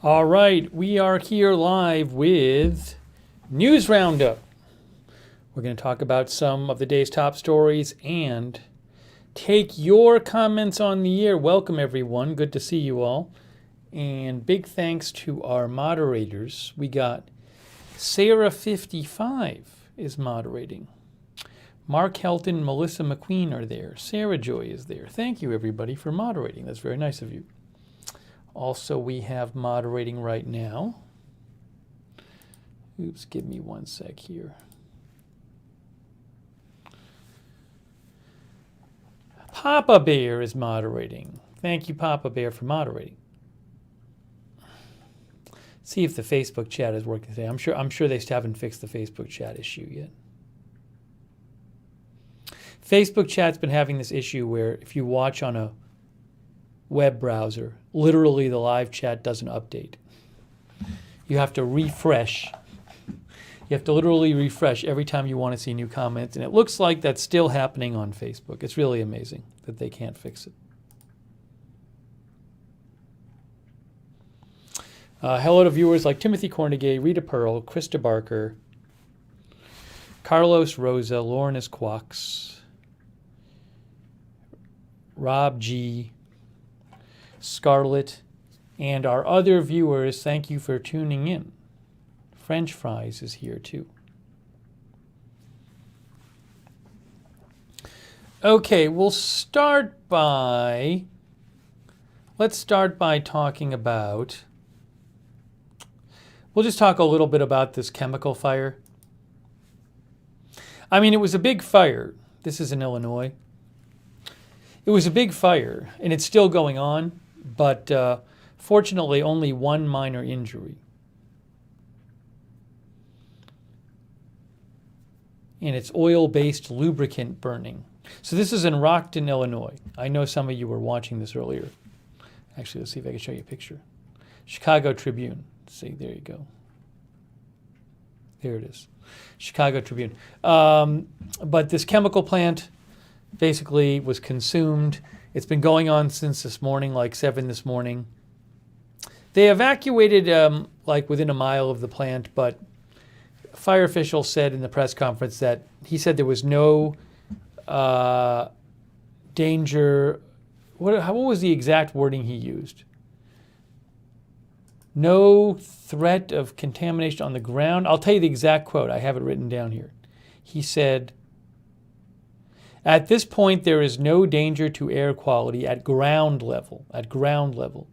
All right, we are here live with News Roundup. We're going to talk about some of the day's top stories and take your comments on the air. Welcome, everyone. Good to see you all. And big thanks to our moderators. We got Sarah55 is moderating. Mark Helton and Melissa McQueen are there. Sarah Joy is there. Thank you, everybody, for moderating. That's very nice of you. Also, we have moderating right now. Oops, give me one sec here. Papa Bear is moderating. Thank you, Papa Bear, for moderating. See if the Facebook chat is working today. I'm sure they still haven't fixed the Facebook chat issue yet. Facebook chat's been having this issue where if you watch on a web browser, literally the live chat doesn't update. You have to refresh. You have to literally refresh every time you want to see new comments. And it looks like that's still happening on Facebook. It's really amazing that they can't fix it. Hello to viewers like Timothy Cornegay, Rita Pearl, Krista Barker, Carlos Rosa, Lorna Quox, Rob G., Scarlett, and our other viewers. Thank you for tuning in. French Fries is here too. Okay, let's start by talking about, we'll just talk a little bit about this chemical fire. I mean, it was a big fire. This is in Illinois. It was a big fire, and it's still going on, but fortunately only one minor injury. And it's oil-based lubricant burning. So this is in Rockton, Illinois. I know some of you were watching this earlier. Actually, let's see if I can show you a picture. Chicago Tribune. See, there you go. There it is. Chicago Tribune. But this chemical plant basically was consumed. It's been going on since this morning, like 7 this morning. They evacuated like within a mile of the plant, but fire officials said in the press conference that he said there was no danger. What was the exact wording he used? No threat of contamination on the ground. I'll tell you the exact quote. I have it written down here. He said, "At this point, there is no danger to air quality at ground level." At ground level.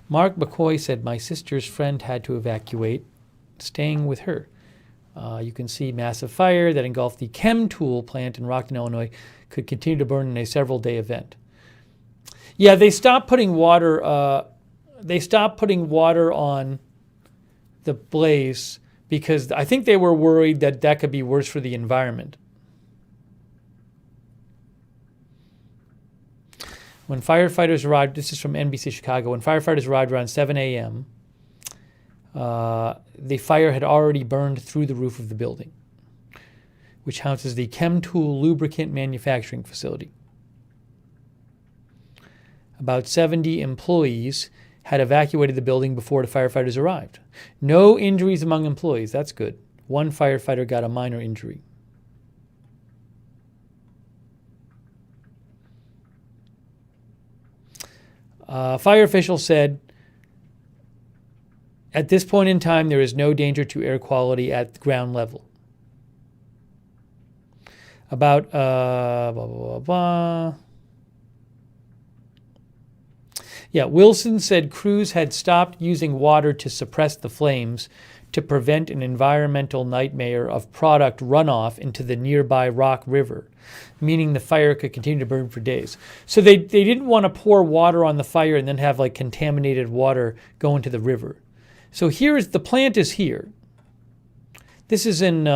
Mark McCoy said, "My sister's friend had to evacuate, staying with her." You can see massive fire that engulfed the Chemtool plant in Rockton, Illinois, could continue to burn in a several-day event. Yeah, they stopped putting water. They stopped putting water on the blaze because I think they were worried that that could be worse for the environment. When firefighters arrived, this is from NBC Chicago, when firefighters arrived around 7 a.m., the fire had already burned through the roof of the building, which houses the Chemtool lubricant manufacturing facility. About 70 employees had evacuated the building before the firefighters arrived. No injuries among employees. That's good. One firefighter got a minor injury. Fire officials said, "At this point in time, there is no danger to air quality at ground level." About blah, blah, blah, blah. Yeah, Wilson said crews had stopped using water to suppress the flames to prevent an environmental nightmare of product runoff into the nearby Rock River, meaning the fire could continue to burn for days. So they didn't want to pour water on the fire and then have like contaminated water go into the river. So the plant is here. This is in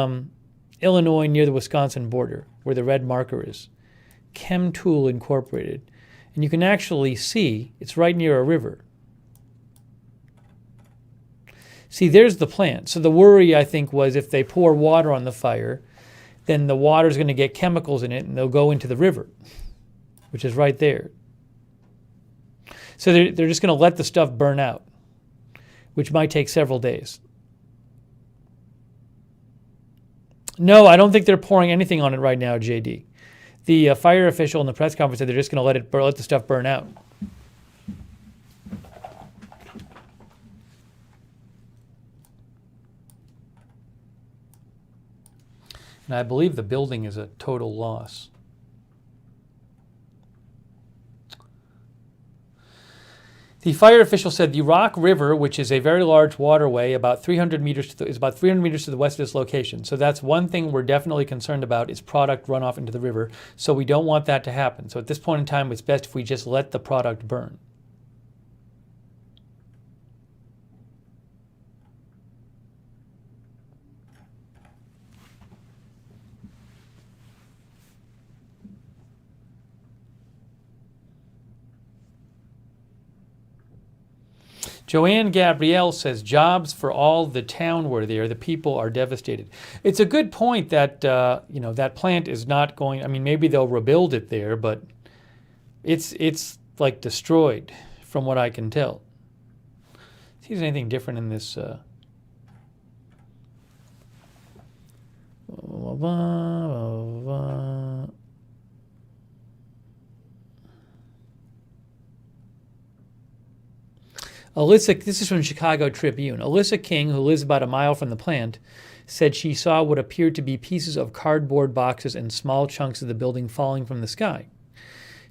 Illinois near the Wisconsin border where the red marker is. Chemtool Incorporated. And you can actually see it's right near a river. See, there's the plant. So the worry, I think, was if they pour water on the fire, then the water's going to get chemicals in it and they'll go into the river. which is right there. So they're just going to let the stuff burn out, which might take several days. No, I don't think they're pouring anything on it right now, JD. The fire official in the press conference said they're just going to let the stuff burn out. And I believe the building is a total loss. The fire official said the Rock River, which is a very large waterway, is about 300 meters to the west of this location. So that's one thing we're definitely concerned about is product runoff into the river. So we don't want that to happen. So at this point in time, it's best if we just let the product burn. Joanne Gabrielle says jobs for all the town were there. The people are devastated. It's a good point that that plant is not going. I mean, maybe they'll rebuild it there, but it's like destroyed, from what I can tell. See if there's anything different in this. Alyssa, this is from Chicago Tribune. Alyssa King, who lives about a mile from the plant, said she saw what appeared to be pieces of cardboard boxes and small chunks of the building falling from the sky.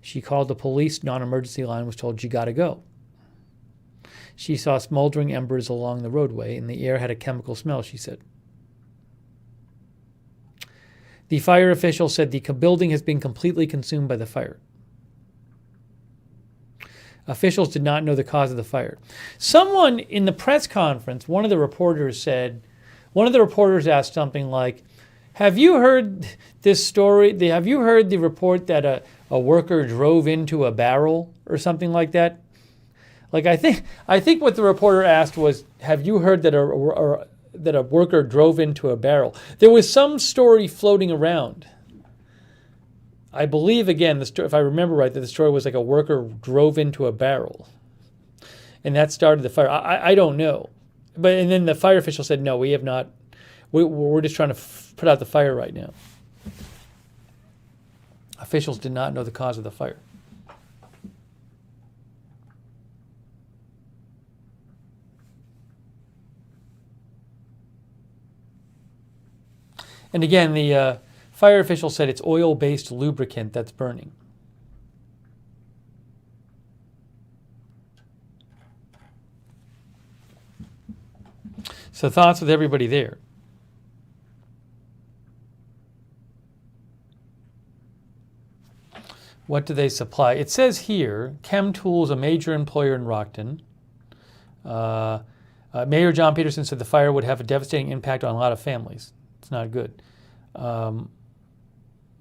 She called the police non-emergency line and was told she got to go. She saw smoldering embers along the roadway, and the air had a chemical smell, she said. The fire official said the building has been completely consumed by the fire. Officials did not know the cause of the fire. Someone in the press conference, one of the reporters asked something like, have you heard this story? Have you heard the report that a worker drove into a barrel or something like that? Like I think what the reporter asked was, have you heard that a worker drove into a barrel? There was some story floating around. I believe, again, if I remember right, that the story was like a worker drove into a barrel. And that started the fire. I don't know. And then the fire official said, no, we have not. We're just trying to put out the fire right now. Officials did not know the cause of the fire. And again, the fire official said it's oil-based lubricant that's burning. So thoughts with everybody there. What do they supply? It says here, Chemtool is a major employer in Rockton. Mayor John Peterson said the fire would have a devastating impact on a lot of families. It's not good.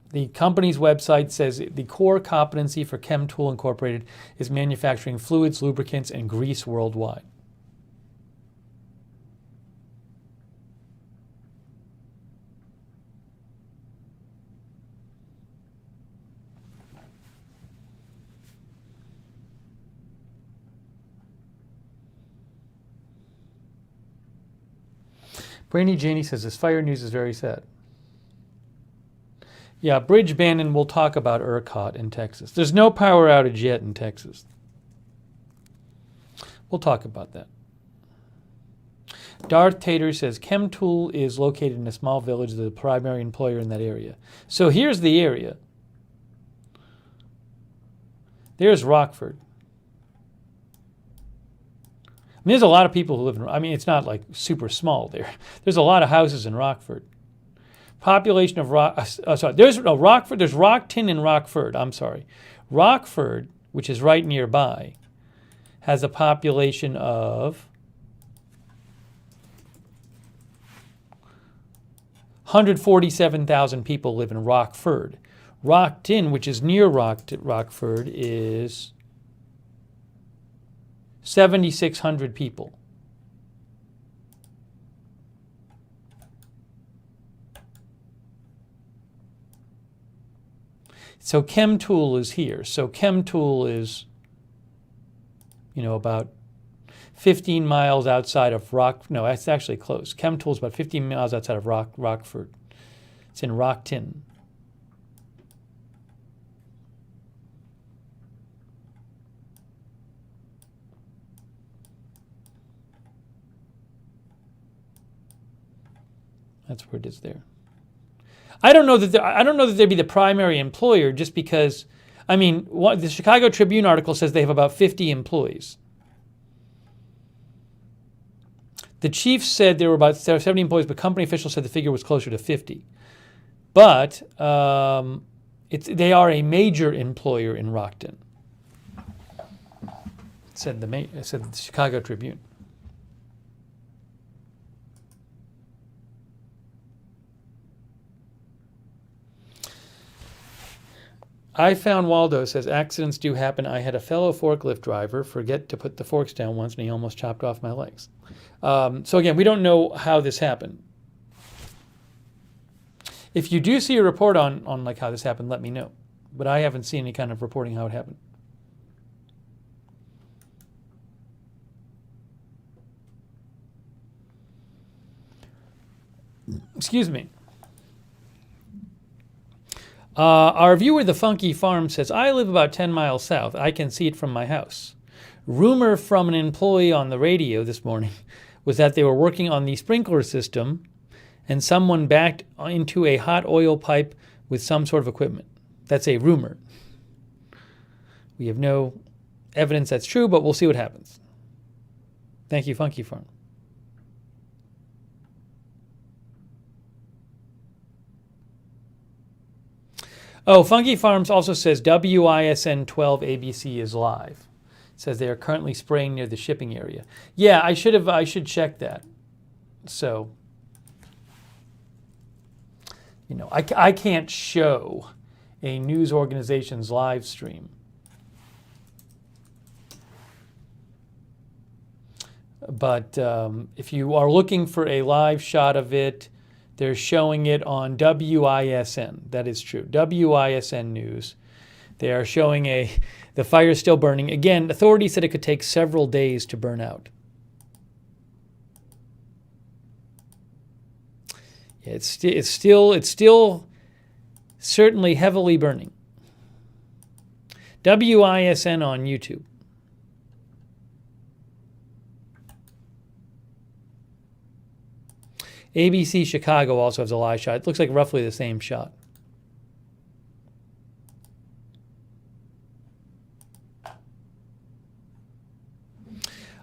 The company's website says the core competency for Chemtool Incorporated is manufacturing fluids, lubricants, and grease worldwide. Brainy Janie says this fire news is very sad. Yeah, Bridge Bannon, we'll talk about ERCOT in Texas. There's no power outage yet in Texas. We'll talk about that. Darth Tater says Chemtool is located in a small village, the primary employer in that area. So here's the area. There's Rockford. There's a lot of people who live in, it's not like super small there. There's a lot of houses in Rockford. Population of there's Rockton and Rockford, I'm sorry. Rockford, which is right nearby, has a population of 147,000 people live in Rockford. Rockton, which is near Rockford, is 7,600 people. So Chemtool is here. So Chemtool is, about 15 miles outside of No, that's actually close. Chemtool is about 15 miles outside of Rockford. It's in Rockton. That's where it is there. I don't know that they'd be the primary employer, just because, the Chicago Tribune article says they have about 50 employees. The chief said there were about 70 employees, but company officials said the figure was closer to 50. But they are a major employer in Rockton, said the Chicago Tribune. I found Waldo says, accidents do happen. I had a fellow forklift driver forget to put the forks down once, and he almost chopped off my legs. So again, we don't know how this happened. If you do see a report on like how this happened, let me know. But I haven't seen any kind of reporting how it happened. Excuse me. Our viewer, The Funky Farm, says, I live about 10 miles south. I can see it from my house. Rumor from an employee on the radio this morning was that they were working on the sprinkler system and someone backed into a hot oil pipe with some sort of equipment. That's a rumor. We have no evidence that's true, but we'll see what happens. Thank you, Funky Farm. Oh, Funky Farms also says WISN 12 ABC is live. It says they are currently spraying near the shipping area. Yeah, I should check that. So, I can't show a news organization's live stream. But if you are looking for a live shot of it, they're showing it on WISN. That is true. WISN News. They are showing the fire is still burning. Again, authorities said it could take several days to burn out. Yeah, it's still certainly heavily burning. WISN on YouTube. ABC Chicago also has a live shot. It looks like roughly the same shot.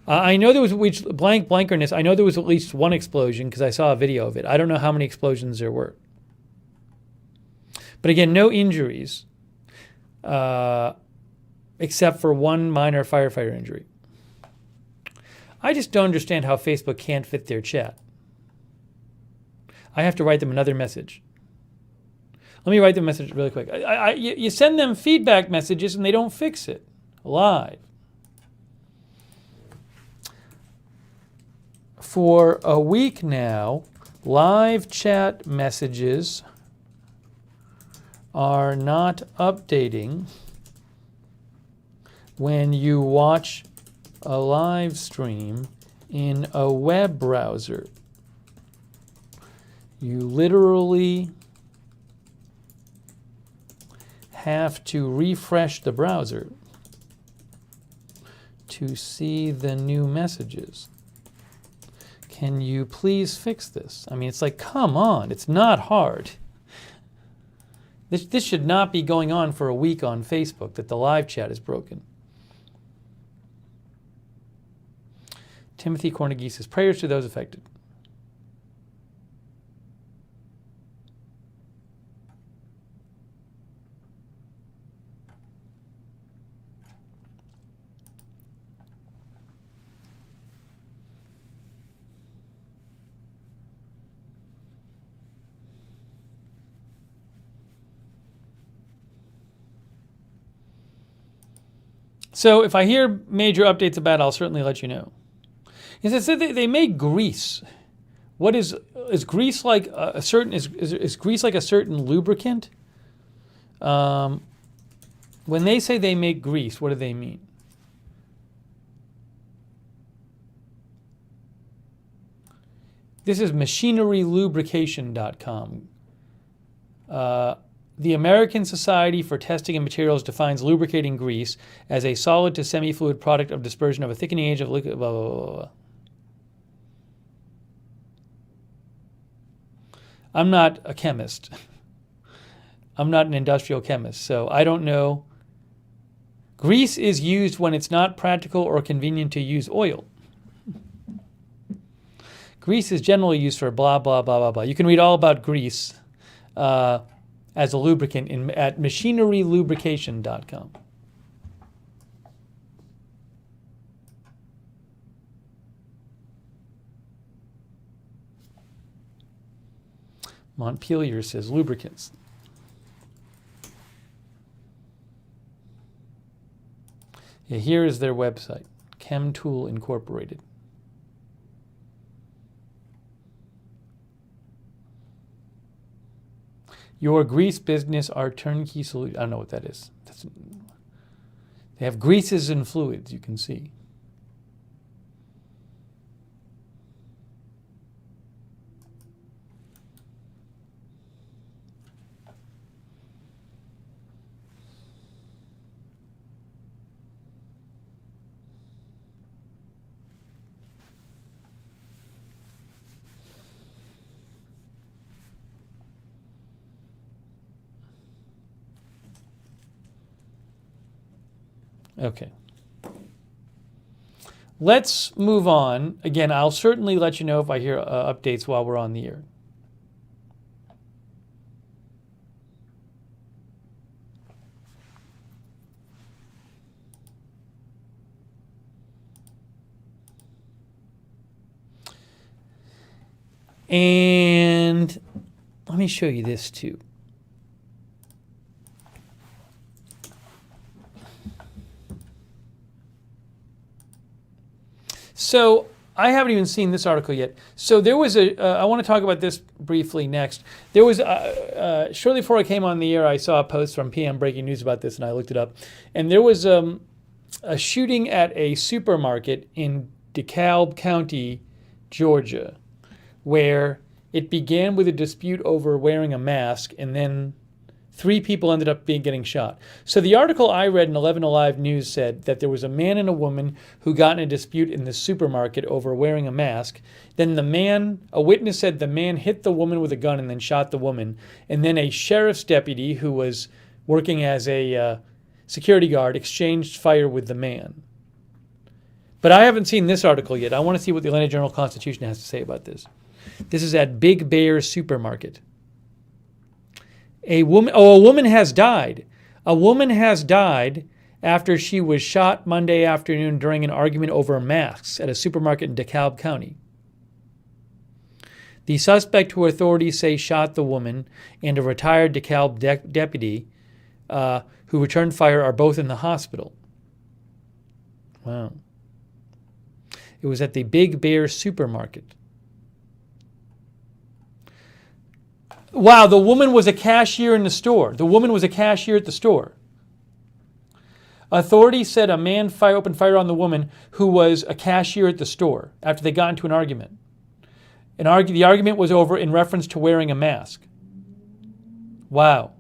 I know there was blankerness. I know there was at least one explosion because I saw a video of it. I don't know how many explosions there were. But again, no injuries, except for one minor firefighter injury. I just don't understand how Facebook can't fit their chat. I have to write them another message. Let me write them a message really quick. You send them feedback messages and they don't fix it live. For a week now, live chat messages are not updating when you watch a live stream in a web browser. You literally have to refresh the browser to see the new messages. Can you please fix this? I mean, it's like, come on, it's not hard. This should not be going on for a week on Facebook that the live chat is broken. Timothy Cornegie says, prayers to those affected. So if I hear major updates about it, I'll certainly let you know. It said they make grease. What is grease like a certain is grease like a certain lubricant? When they say they make grease, what do they mean? This is machinerylubrication.com. The American Society for Testing and Materials defines lubricating grease as a solid to semi-fluid product of dispersion of a thickening agent of liquid, blah, blah, blah, blah. I'm not a chemist. I'm not an industrial chemist, so I don't know. Grease is used when it's not practical or convenient to use oil. Grease is generally used for blah, blah, blah, blah, blah. You can read all about grease as a lubricant at machinerylubrication.com. Montpelier says lubricants. Yeah, here is their website, Chemtool Incorporated. Your grease business, our turnkey solution. I don't know what that is. They have greases and fluids, you can see. Okay. Let's move on. Again, I'll certainly let you know if I hear updates while we're on the air. And let me show you this too. So I haven't even seen this article yet. So there was I want to talk about this briefly next. There was, shortly before I came on the air, I saw a post from PM Breaking News about this, and I looked it up. And there was a shooting at a supermarket in DeKalb County, Georgia, where it began with a dispute over wearing a mask, and then 3 people ended up getting shot. So the article I read in 11 Alive News said that there was a man and a woman who got in a dispute in the supermarket over wearing a mask. Then a witness said the man hit the woman with a gun and then shot the woman. And then a sheriff's deputy who was working as a security guard exchanged fire with the man. But I haven't seen this article yet. I want to see what the Atlanta Journal-Constitution has to say about this. This is at Big Bear Supermarket. A woman has died. A woman has died after she was shot Monday afternoon during an argument over masks at a supermarket in DeKalb County. The suspect, who authorities say shot the woman, and a retired DeKalb deputy who returned fire are both in the hospital. Wow. It was at the Big Bear Supermarket. Wow, the woman was a cashier in the store. The woman was a cashier at the store. Authorities said a man opened fire on the woman who was a cashier at the store after they got into an argument. The argument was over in reference to wearing a mask. Wow.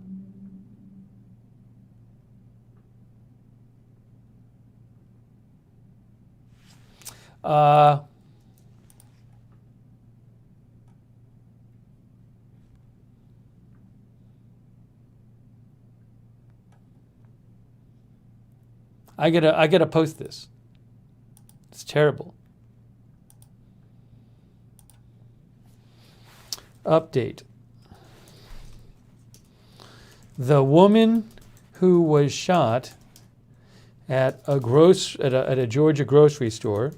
I gotta post this. It's terrible. Update. The woman who was shot at a Georgia grocery store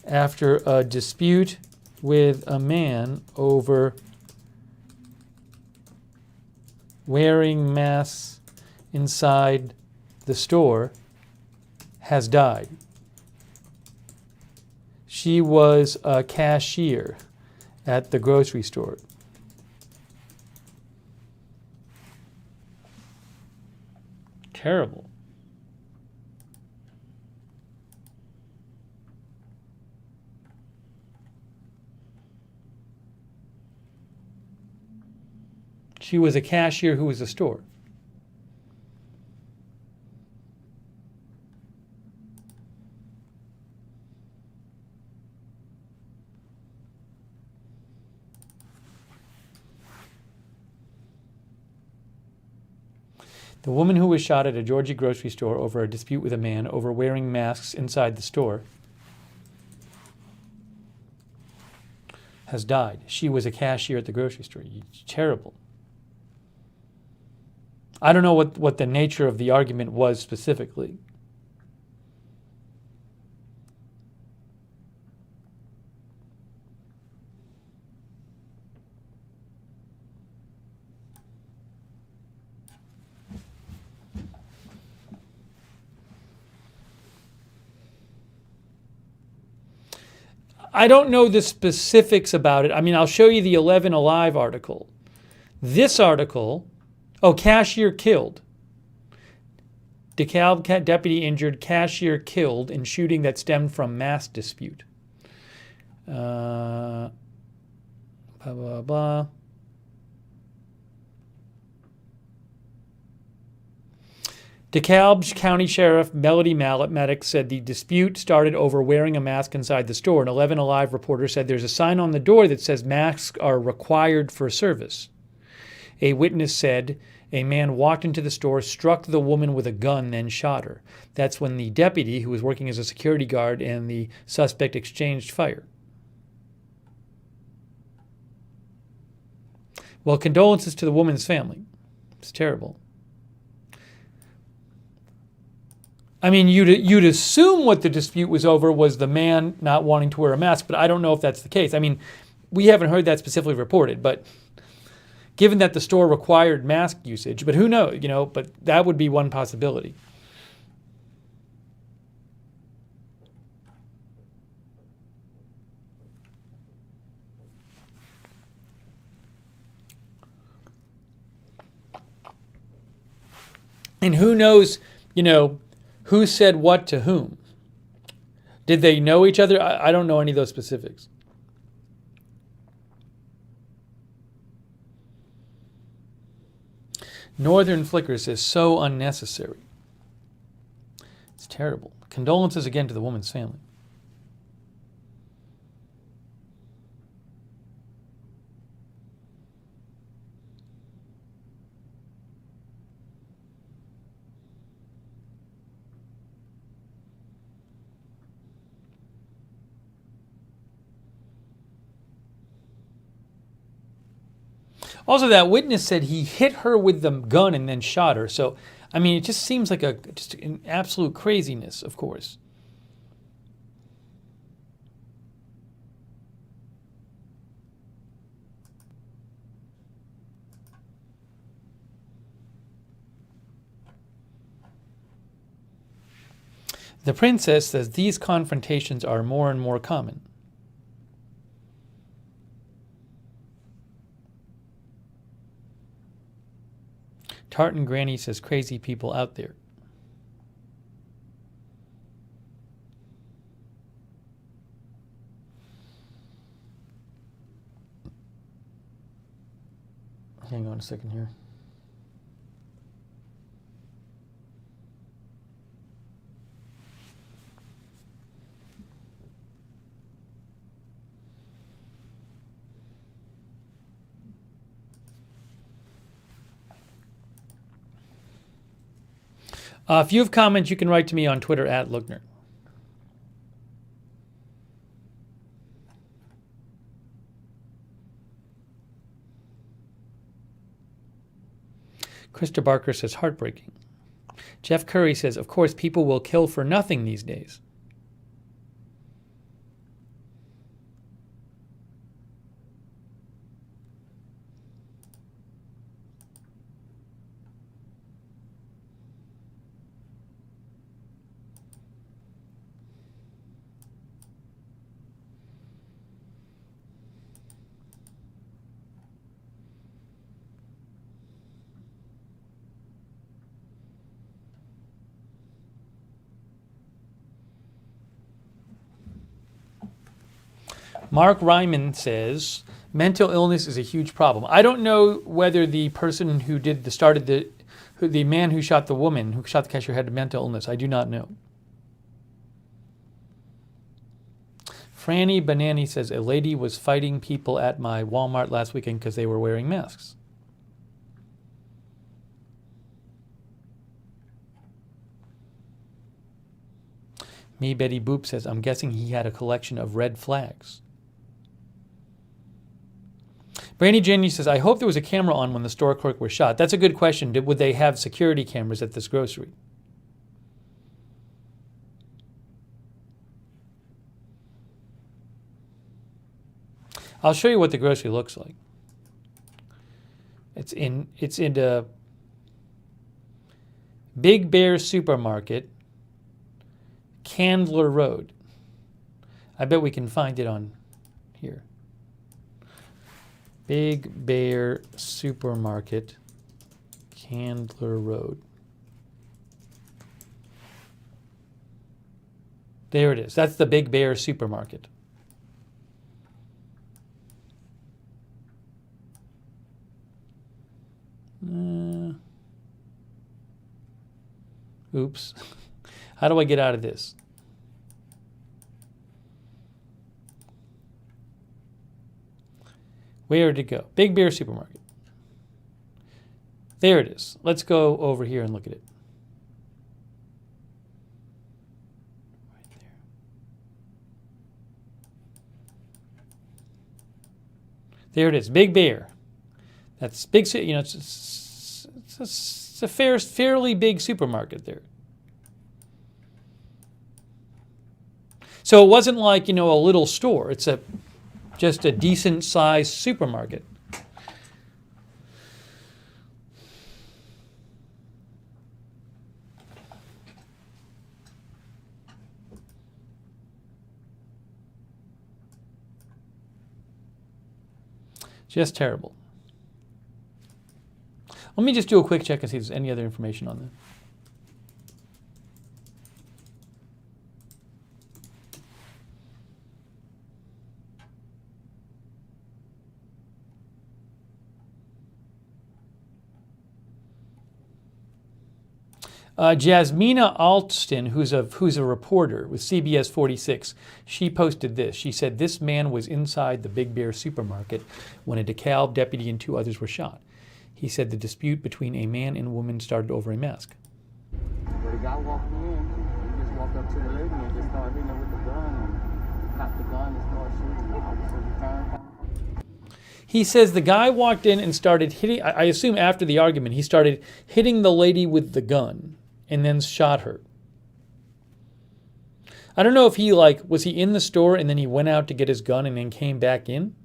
after a dispute with a man over wearing masks inside the store has died. She was a cashier at the grocery store. terrible. She was a cashier who was a store. The woman who was shot at a Georgia grocery store over a dispute with a man over wearing masks inside the store has died. She was a cashier at the grocery store. It's terrible. I don't know what the nature of the argument was specifically. I don't know the specifics about it. I mean, I'll show you the 11 Alive article. This article, cashier killed. DeKalb deputy injured, cashier killed in shooting that stemmed from mask dispute. Blah, blah, blah. DeKalb County Sheriff Melody Maddox said the dispute started over wearing a mask inside the store. An 11 Alive reporter said there's a sign on the door that says masks are required for service. A witness said a man walked into the store, struck the woman with a gun, then shot her. That's when the deputy, who was working as a security guard, and the suspect exchanged fire. Well, condolences to the woman's family. It's terrible. I mean, you'd assume what the dispute was over was the man not wanting to wear a mask, but I don't know if that's the case. I mean, we haven't heard that specifically reported, but given that the store required mask usage, but who knows, but that would be one possibility. And who knows, who said what to whom? Did they know each other? I don't know any of those specifics. Northern Flicker says, so unnecessary. It's terrible. Condolences again to the woman's family. Also, that witness said he hit her with the gun and then shot her. So, I mean, it just seems like just an absolute craziness, of course. The princess says these confrontations are more and more common. Tartan Granny says crazy people out there. Hang on a second here. If you have comments, you can write to me on Twitter at Lookner. Krista Barker says heartbreaking. Jeff Curry says, of course, people will kill for nothing these days. Mark Ryman says, mental illness is a huge problem. I don't know whether the person who the man who shot the woman, who shot the cashier, had a mental illness. I do not know. Franny Banani says, a lady was fighting people at my Walmart last weekend because they were wearing masks. Me Betty Boop says, I'm guessing he had a collection of red flags. Brandy Jenny says, I hope there was a camera on when the store clerk was shot. That's a good question. Would they have security cameras at this grocery? I'll show you what the grocery looks like. It's in a Big Bear Supermarket, Candler Road. I bet we can find it on here. Big Bear Supermarket, Candler Road. There it is. That's the Big Bear Supermarket. Oops. How do I get out of this? Where did it go? Big Bear Supermarket. There it is. Let's go over here and look at it. Right there. There it is. Big Bear. That's big. You know, it's a fairly big supermarket there. So it wasn't like, a little store. It's just a decent sized supermarket. Just terrible. Let me just do a quick check and see if there's any other information on that. Jasmina Alston, who's a reporter with CBS 46, she posted this. She said, this man was inside the Big Bear Supermarket when a DeKalb deputy and 2 others were shot. He said the dispute between a man and woman started over a mask. Well, the guy walked in, he just walked up to the lady and just started hitting her with the gun and cocked the gun and started shooting. The officer returned. He says the guy walked in and started hitting, I assume after the argument, he started hitting the lady with the gun and then shot her. I don't know if was he in the store and then he went out to get his gun and then came back in?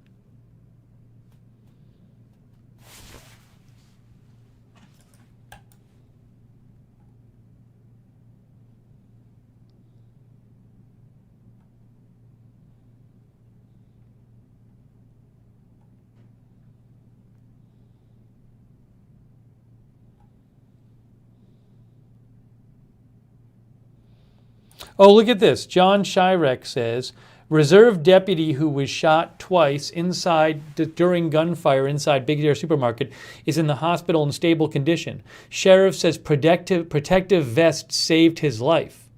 Oh, look at this. John Shirek says, reserve deputy who was shot twice during gunfire inside Big Bear Supermarket is in the hospital in stable condition. Sheriff says protective vest saved his life.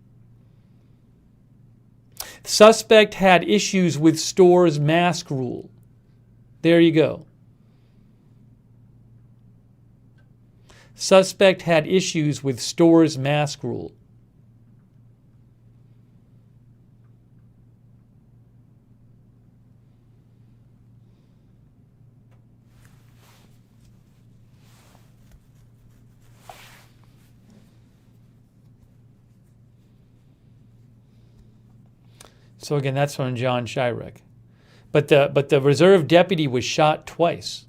Suspect had issues with store's mask rule. There you go. Suspect had issues with store's mask rule. So again, that's from John Shirek. But the reserve deputy was shot twice.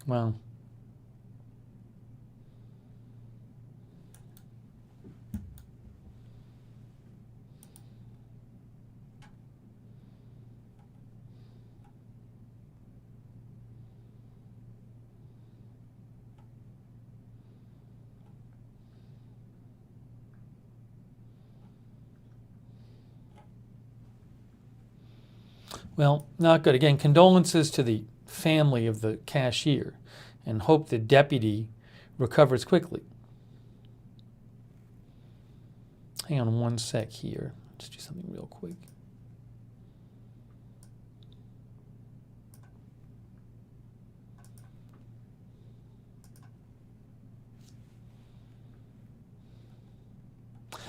Wow. Well, not good. Again, condolences to the family of the cashier and hope the deputy recovers quickly. Hang on one sec here. Let's do something real quick.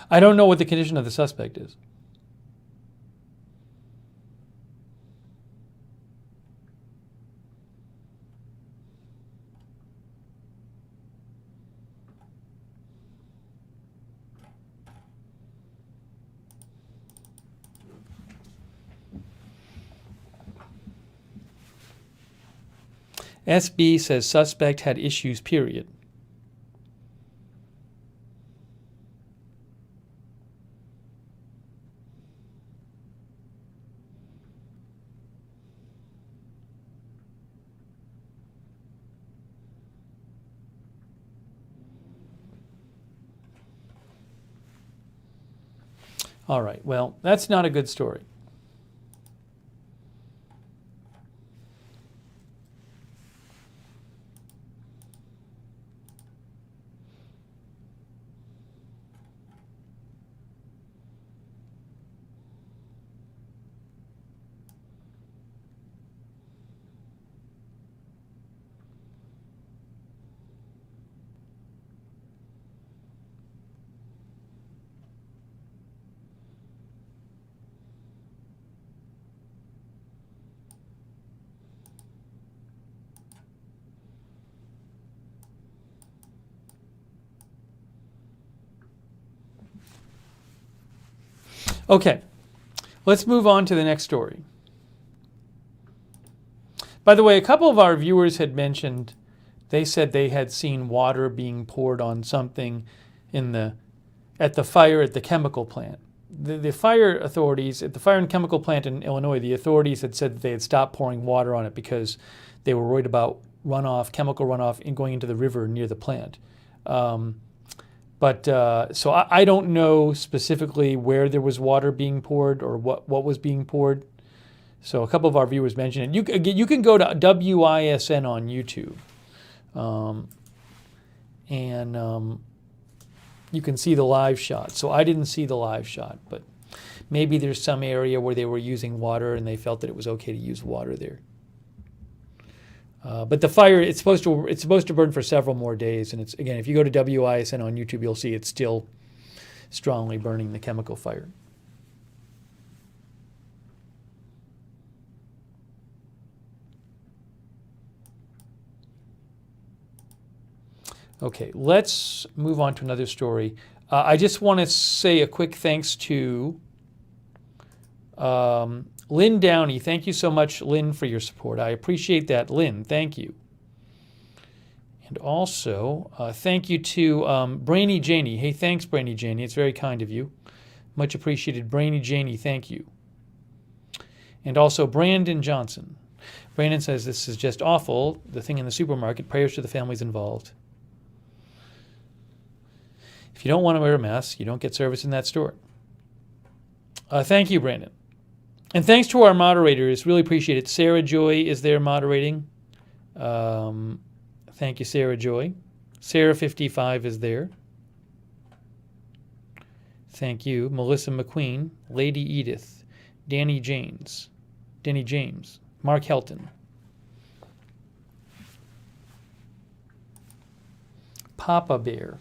I don't know what the condition of the suspect is. SB says suspect had issues, period. All right, well, that's not a good story. Okay, let's move on to the next story. By the way, a couple of our viewers had mentioned, they said they had seen water being poured on something at the fire at the chemical plant. The fire authorities at the fire and chemical plant in Illinois, the authorities had said that they had stopped pouring water on it because they were worried about runoff, chemical runoff, going into the river near the plant. So I don't know specifically where there was water being poured or what was being poured. So a couple of our viewers mentioned it. You can go to WISN on YouTube, and you can see the live shot. So I didn't see the live shot, but maybe there's some area where they were using water and they felt that it was okay to use water there. But the fire, it's supposed to burn for several more days, and it's, again, if you go to WISN on YouTube, you'll see it's still strongly burning, the chemical fire. Okay, let's move on to another story. I just want to say a quick thanks to Lynn Downey. Thank you so much, Lynn, for your support. I appreciate that, Lynn. Thank you. And also, thank you to Brainy Janie. Hey, thanks, Brainy Janie. It's very kind of you. Much appreciated. Brainy Janie, thank you. And also, Brandon Johnson. Brandon says, this is just awful. The thing in the supermarket. Prayers to the families involved. If you don't want to wear a mask, you don't get service in that store. Thank you, Brandon. And thanks to our moderators. Really appreciate it. Sarah Joy is there moderating. Thank you, Sarah Joy. Sarah55 is there. Thank you. Melissa McQueen, Lady Edith, Denny James, Mark Helton. Papa Bear.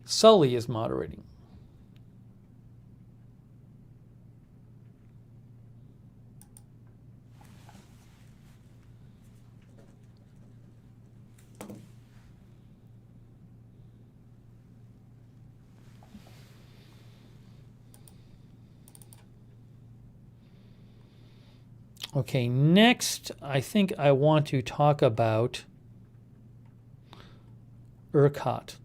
Sully is moderating. Okay, next I think I want to talk about ERCOT.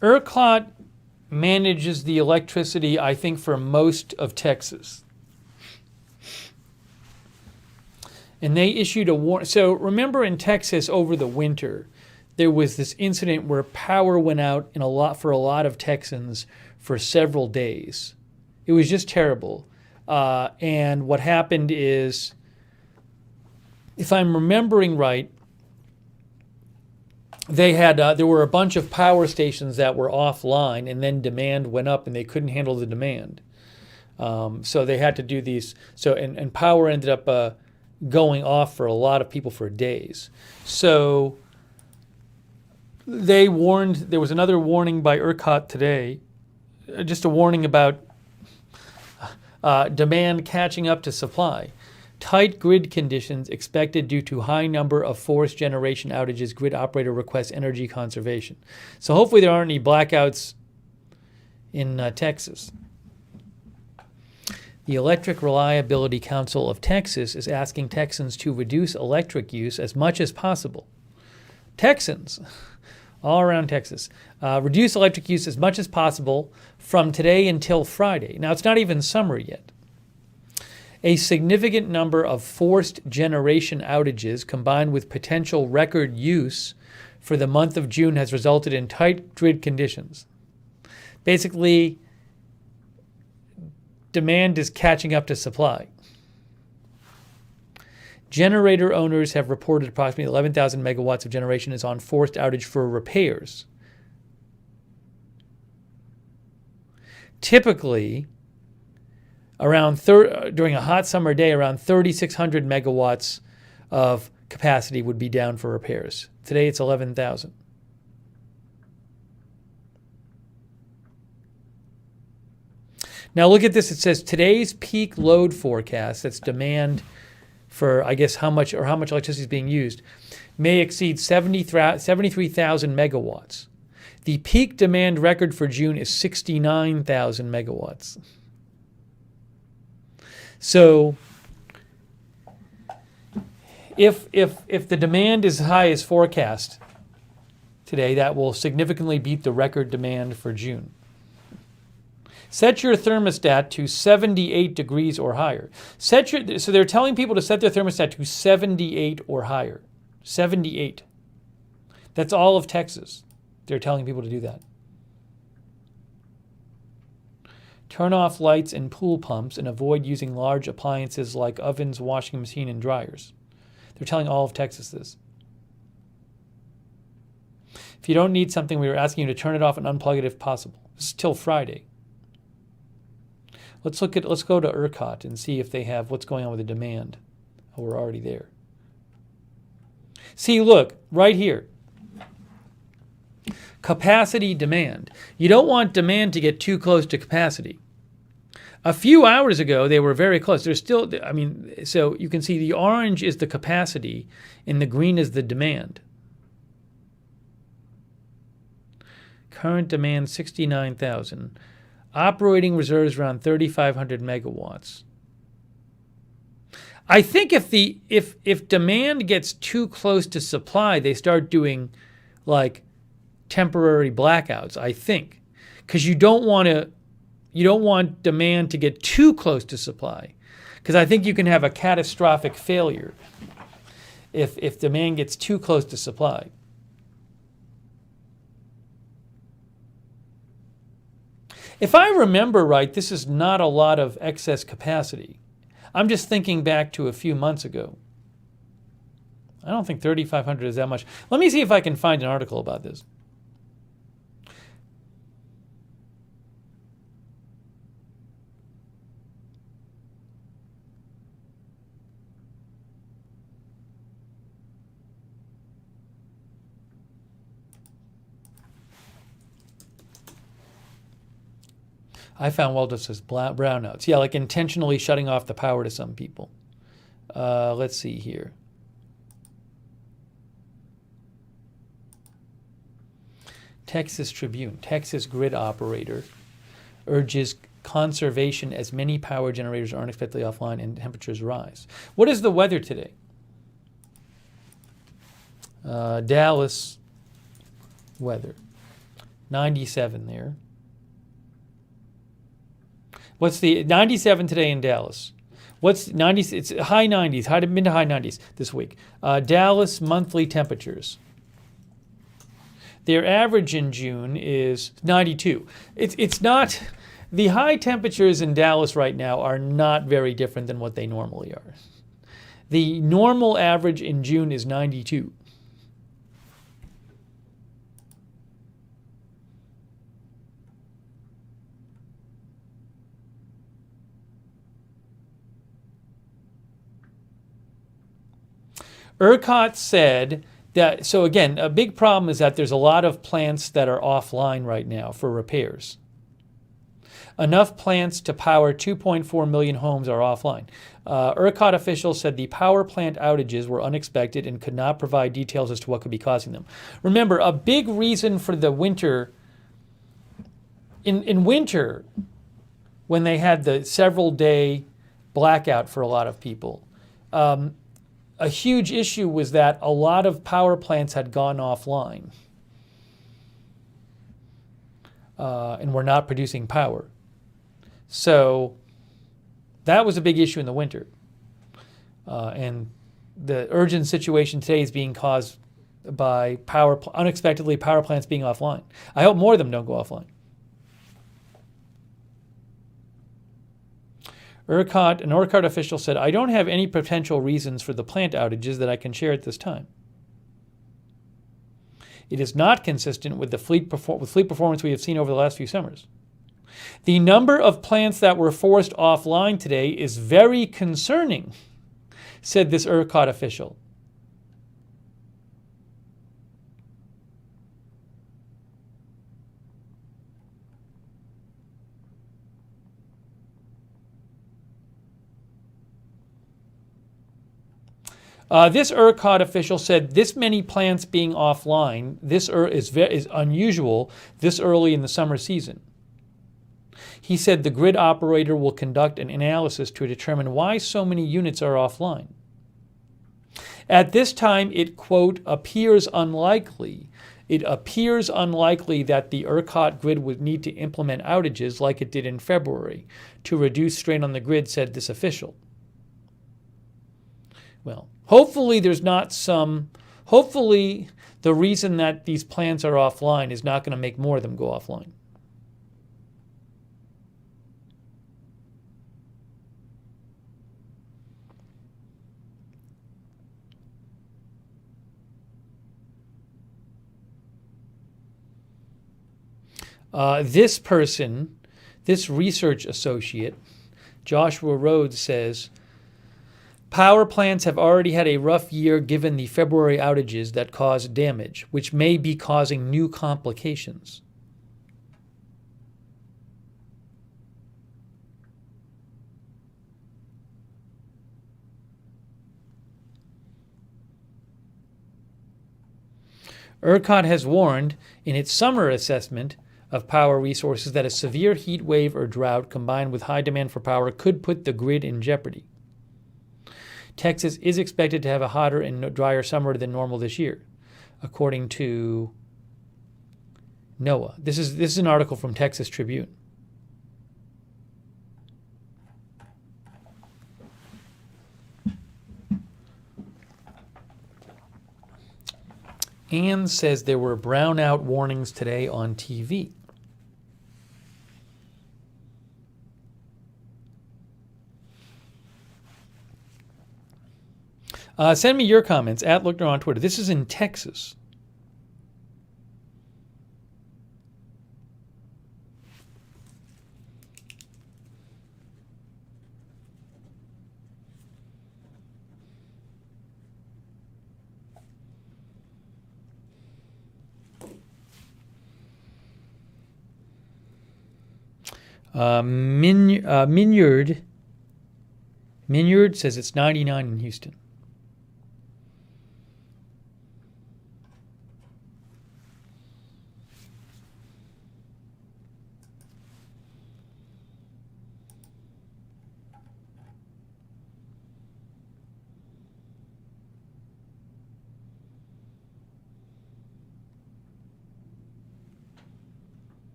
ERCOT manages the electricity, I think, for most of Texas. And they issued a warning. So remember in Texas over the winter, there was this incident where power went out for a lot of Texans for several days. It was just terrible. And what happened is, if I'm remembering right, they had there were a bunch of power stations that were offline, and then demand went up, and they couldn't handle the demand. So they had to do these. So and power ended up going off for a lot of people for days. So they warned. There was another warning by ERCOT today, just a warning about demand catching up to supply. Tight grid conditions expected due to high number of forced generation outages. Grid operator requests energy conservation. So hopefully there aren't any blackouts in Texas. The Electric Reliability Council of Texas is asking Texans to reduce electric use as much as possible. Texans, all around Texas, reduce electric use as much as possible from today until Friday. Now, it's not even summer yet. A significant number of forced generation outages combined with potential record use for the month of June has resulted in tight grid conditions. Basically, demand is catching up to supply. Generator owners have reported approximately 11,000 megawatts of generation is on forced outage for repairs. Typically, during a hot summer day, around 3,600 megawatts of capacity would be down for repairs. Today it's 11,000. Now look at this. It says today's peak load forecast, that's demand for, I guess, how much electricity is being used, may exceed 73,000 megawatts. The peak demand record for June is 69,000 megawatts. So if the demand is high as forecast today, that will significantly beat the record demand for June. Set your thermostat to 78 degrees or higher. So they're telling people to set their thermostat to 78 or higher. 78. That's all of Texas. They're telling people to do that. Turn off lights and pool pumps and avoid using large appliances like ovens, washing machine, and dryers. They're telling all of Texas this. If you don't need something, we are asking you to turn it off and unplug it if possible. This is till Friday. Let's go to ERCOT and see if they have what's going on with the demand. Oh, we're already there. See, look, right here. Capacity demand. You don't want demand to get too close to capacity. A few hours ago, they were very close. They're still, so you can see the orange is the capacity and the green is the demand. Current demand, 69,000. Operating reserves around 3,500 megawatts. I think if demand gets too close to supply, they start doing like temporary blackouts, I think, because you don't want demand to get too close to supply, because I think you can have a catastrophic failure if demand gets too close to supply. If I remember right, this is not a lot of excess capacity. I'm just thinking back to a few months ago. I don't think 3,500 is that much. Let me see if I can find an article about this. I found just says brownouts. Yeah, like intentionally shutting off the power to some people. Let's see here. Texas Tribune. Texas grid operator urges conservation as many power generators are unexpectedly offline and temperatures rise. What is the weather today? Dallas weather. 97 there. What's the 97 today in Dallas? What's 90? It's high 90s, mid to high 90s this week. Dallas monthly temperatures. Their average in June is 92. It's not. The high temperatures in Dallas right now are not very different than what they normally are. The normal average in June is 92. ERCOT said that, so again, a big problem is that there's a lot of plants that are offline right now for repairs. Enough plants to power 2.4 million homes are offline. ERCOT officials said the power plant outages were unexpected and could not provide details as to what could be causing them. Remember, a big reason for the winter, in winter, when they had the several day blackout for a lot of people, a huge issue was that a lot of power plants had gone offline and were not producing power. So that was a big issue in the winter. And the urgent situation today is being caused by unexpectedly power plants being offline. I hope more of them don't go offline. An ERCOT official said, "I don't have any potential reasons for the plant outages that I can share at this time. It is not consistent with the fleet performance we have seen over the last few summers. The number of plants that were forced offline today is very concerning," said this ERCOT official. This ERCOT official said this many plants being offline is unusual this early in the summer season. He said the grid operator will conduct an analysis to determine why so many units are offline. At this time, it, quote, appears unlikely that the ERCOT grid would need to implement outages like it did in February to reduce strain on the grid, said this official. Well, hopefully the reason that these plants are offline is not going to make more of them go offline. This research associate, Joshua Rhodes, says, power plants have already had a rough year given the February outages that caused damage, which may be causing new complications. ERCOT has warned in its summer assessment of power resources that a severe heat wave or drought combined with high demand for power could put the grid in jeopardy. Texas is expected to have a hotter and drier summer than normal this year, according to NOAA. This is an article from Texas Tribune. Ann says there were brownout warnings today on TV. Send me your comments at Lookner on Twitter. This is in Texas. Minyard says it's 99 in Houston.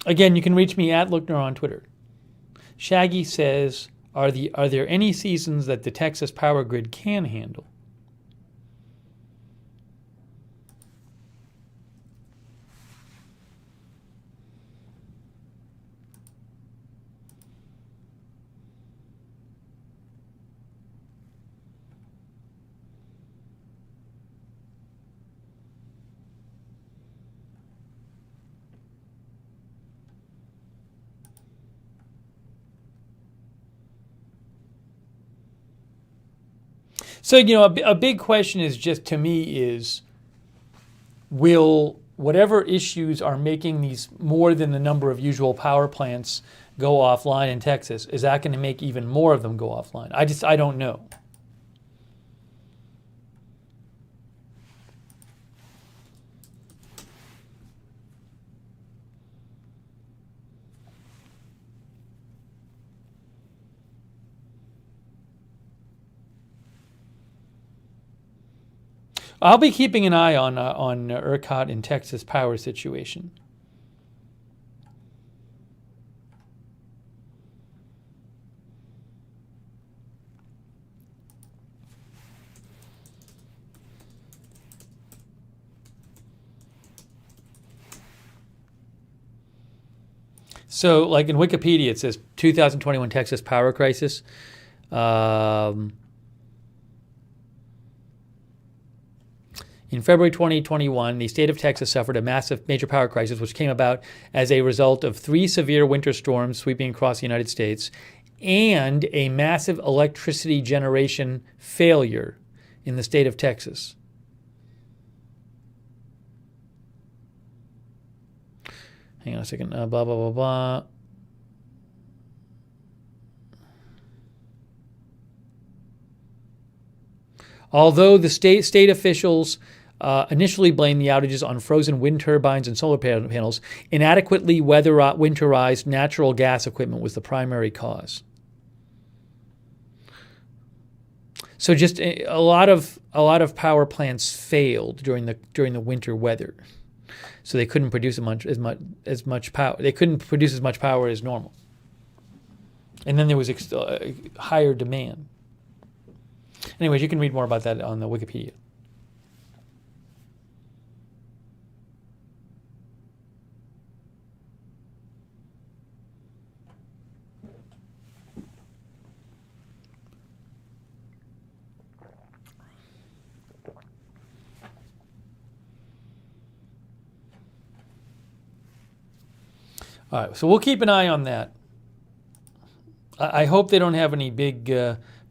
Again, you can reach me at Lookner on Twitter. Shaggy says, are there any seasons that the Texas power grid can handle? So, a big question is just, to me, is will whatever issues are making these more than the number of usual power plants go offline in Texas, is that going to make even more of them go offline? I don't know. I'll be keeping an eye on ERCOT and Texas power situation. So, like in Wikipedia, it says 2021 Texas power crisis. In February 2021, the state of Texas suffered a massive major power crisis, which came about as a result of 3 severe winter storms sweeping across the United States and a massive electricity generation failure in the state of Texas. Hang on a second. Blah, blah, blah, blah. Although the state officials initially blamed the outages on frozen wind turbines and solar panels, inadequately winterized natural gas equipment was the primary cause. So just a lot of power plants failed during the winter weather, so they couldn't produce as much power. They couldn't produce as much power as normal, and then there was higher demand. Anyways, you can read more about that on the Wikipedia. All right, so we'll keep an eye on that. I hope they don't have any big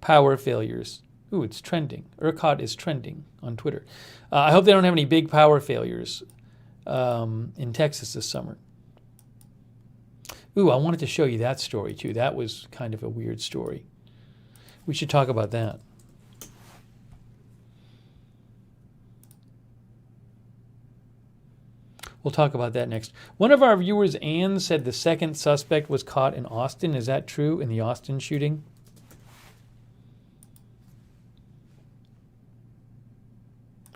power failures. Ooh, it's trending. ERCOT is trending on Twitter. I hope they don't have any big power failures in Texas this summer. Ooh, I wanted to show you that story too. That was kind of a weird story. We should talk about that. We'll talk about that next. One of our viewers, Ann, said the second suspect was caught in Austin. Is that true, in the Austin shooting?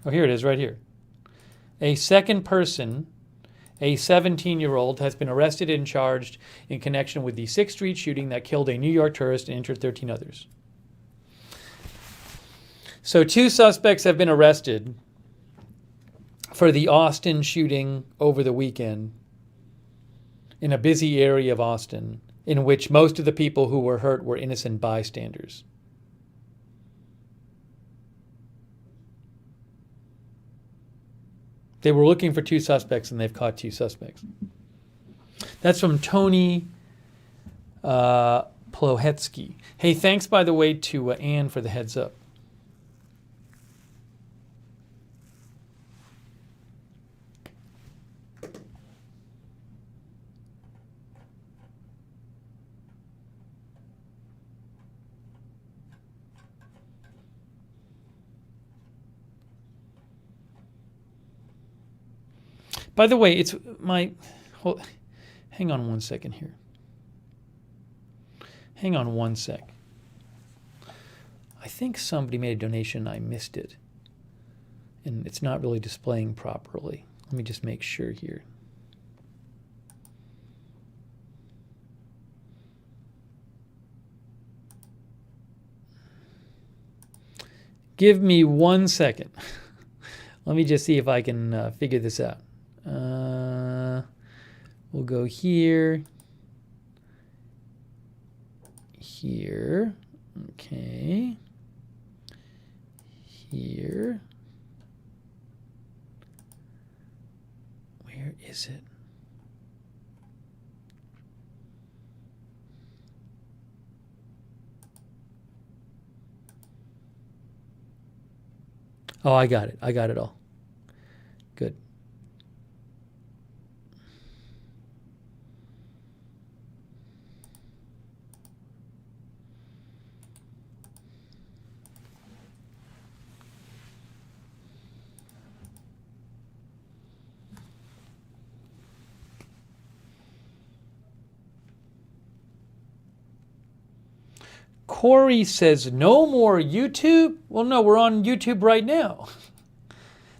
Oh, here it is, right here. A second person, a 17-year-old, has been arrested and charged in connection with the 6th Street shooting that killed a New York tourist and injured 13 others. So 2 suspects have been arrested for the Austin shooting over the weekend in a busy area of Austin, in which most of the people who were hurt were innocent bystanders. They were looking for 2 suspects, and they've caught 2 suspects. That's from Tony Plohetsky. Hey, thanks, by the way, to Ann for the heads up. By the way, it's my... hang on one second here. Hang on one sec. I think somebody made a donation and I missed it. And it's not really displaying properly. Let me just make sure here. Give me 1 second. Let me just see if I can figure this out. We'll go here. Here. Okay. Here. Where is it? Oh, I got it. I got it all. Good. Corey says, no more YouTube? Well, no, we're on YouTube right now.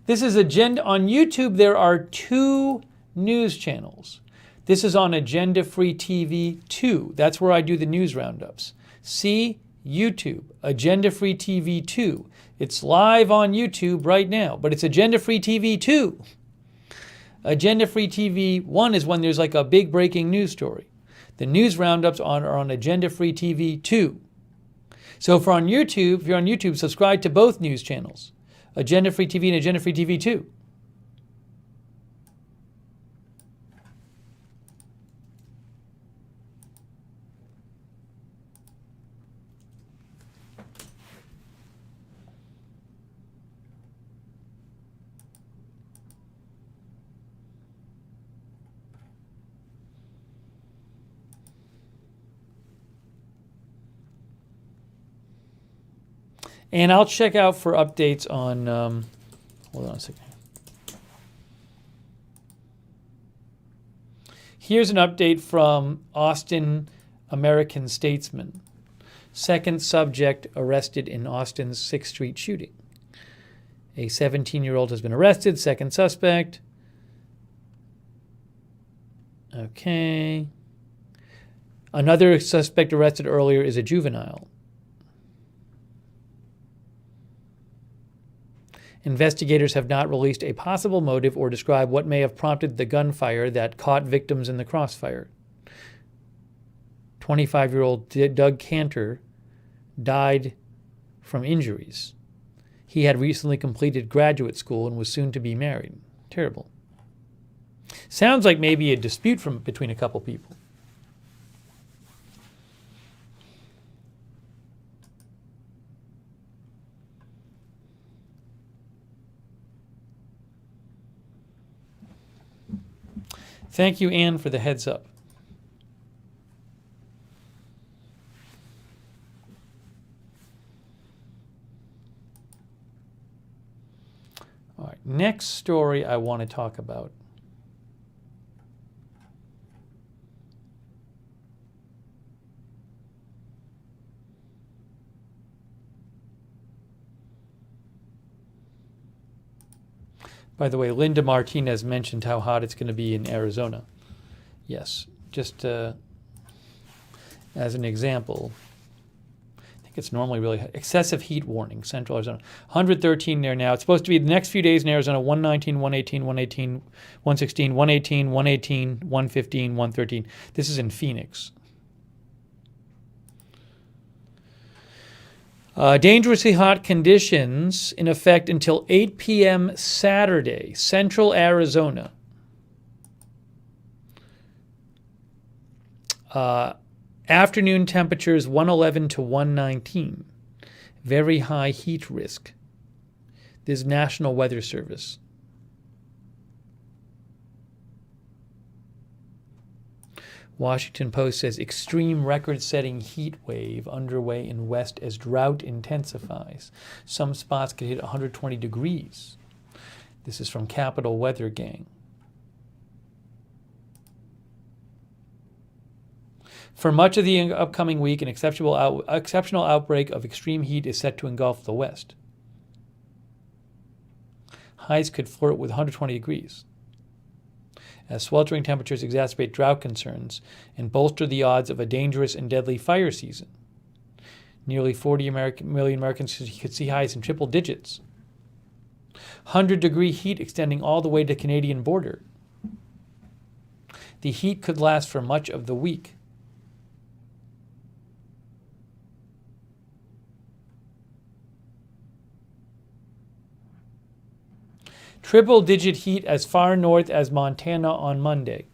This is Agenda. On YouTube, there are 2 news channels. This is on Agenda Free TV 2. That's where I do the news roundups. See, YouTube, Agenda Free TV 2. It's live on YouTube right now, but it's Agenda Free TV 2. Agenda Free TV 1 is when there's like a big breaking news story. The news roundups are on Agenda Free TV 2. So if you're on YouTube, subscribe to both news channels, Agenda Free TV and Agenda Free TV 2. And I'll check out for updates on, hold on a second. Here's an update from Austin American Statesman. Second subject arrested in Austin's 6th Street shooting. A 17-year-old has been arrested, second suspect. Okay. Another suspect arrested earlier is a juvenile. Investigators have not released a possible motive or described what may have prompted the gunfire that caught victims in the crossfire. 25-year-old Doug Cantor died from injuries. He had recently completed graduate school and was soon to be married. Terrible. Sounds like maybe a dispute between a couple people. Thank you, Anne, for the heads up. All right, next story I want to talk about. By the way, Linda Martinez mentioned how hot it's going to be in Arizona. Yes, just as an example, I think it's normally really hot. Excessive heat warning, central Arizona. 113 there now. It's supposed to be the next few days in Arizona, 119, 118, 118, 116, 118, 118, 115, 113. This is in Phoenix. Dangerously hot conditions in effect until 8 p.m. Saturday, central Arizona. Afternoon temperatures 111 to 119. Very high heat risk. This is National Weather Service. Washington Post says extreme record-setting heat wave underway in West as drought intensifies. Some spots could hit 120 degrees. This is from Capital Weather Gang. For much of the upcoming week, an exceptional outbreak of extreme heat is set to engulf the West. Highs could flirt with 120 degrees. As sweltering temperatures exacerbate drought concerns and bolster the odds of a dangerous and deadly fire season. Nearly 40 million Americans could see highs in triple digits. 100-degree heat extending all the way to the Canadian border. The heat could last for much of the week. Triple-digit heat as far north as Montana on Monday.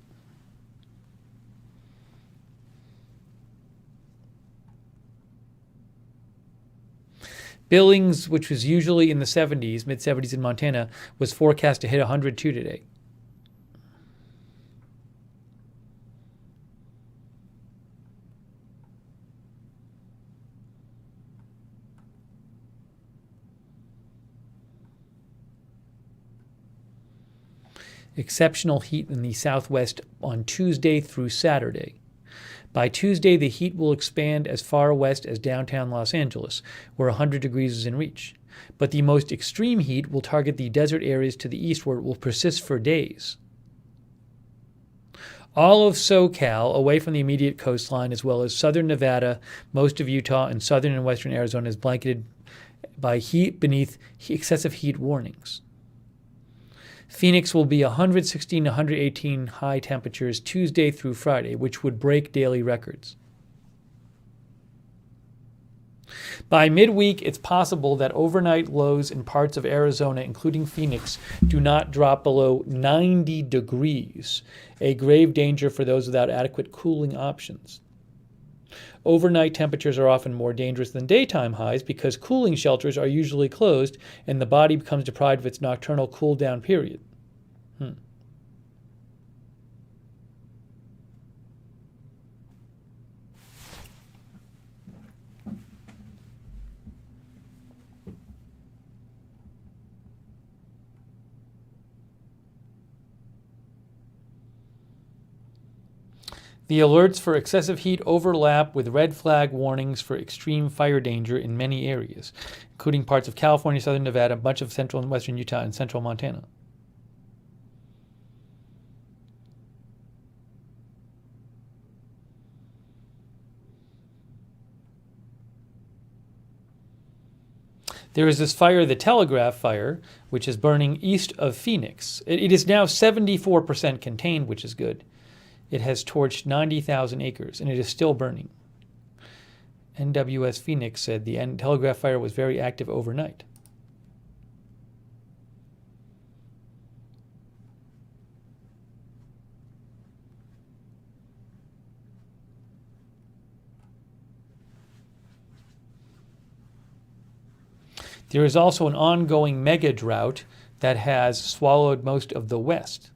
Billings, which was usually in the 70s, mid-70s in Montana, was forecast to hit 102 today. Exceptional heat in the southwest on Tuesday through Saturday. By Tuesday, the heat will expand as far west as downtown Los Angeles, where 100 degrees is in reach. But the most extreme heat will target the desert areas to the east, where it will persist for days. All of SoCal, away from the immediate coastline, as well as southern Nevada, most of Utah, and southern and western Arizona, is blanketed by heat beneath excessive heat warnings. Phoenix will be 116 to 118 high temperatures Tuesday through Friday, which would break daily records. By midweek, it's possible that overnight lows in parts of Arizona, including Phoenix, do not drop below 90 degrees, a grave danger for those without adequate cooling options. Overnight temperatures are often more dangerous than daytime highs because cooling shelters are usually closed and the body becomes deprived of its nocturnal cool-down period. The alerts for excessive heat overlap with red flag warnings for extreme fire danger in many areas, including parts of California, southern Nevada, a bunch of central and western Utah, and central Montana. There is this fire, the Telegraph Fire, which is burning east of Phoenix. It is now 74% contained, which is good. It has torched 90,000 acres, and it is still burning. NWS Phoenix said the Telegraph Fire was very active overnight. There is also an ongoing mega drought that has swallowed most of the West.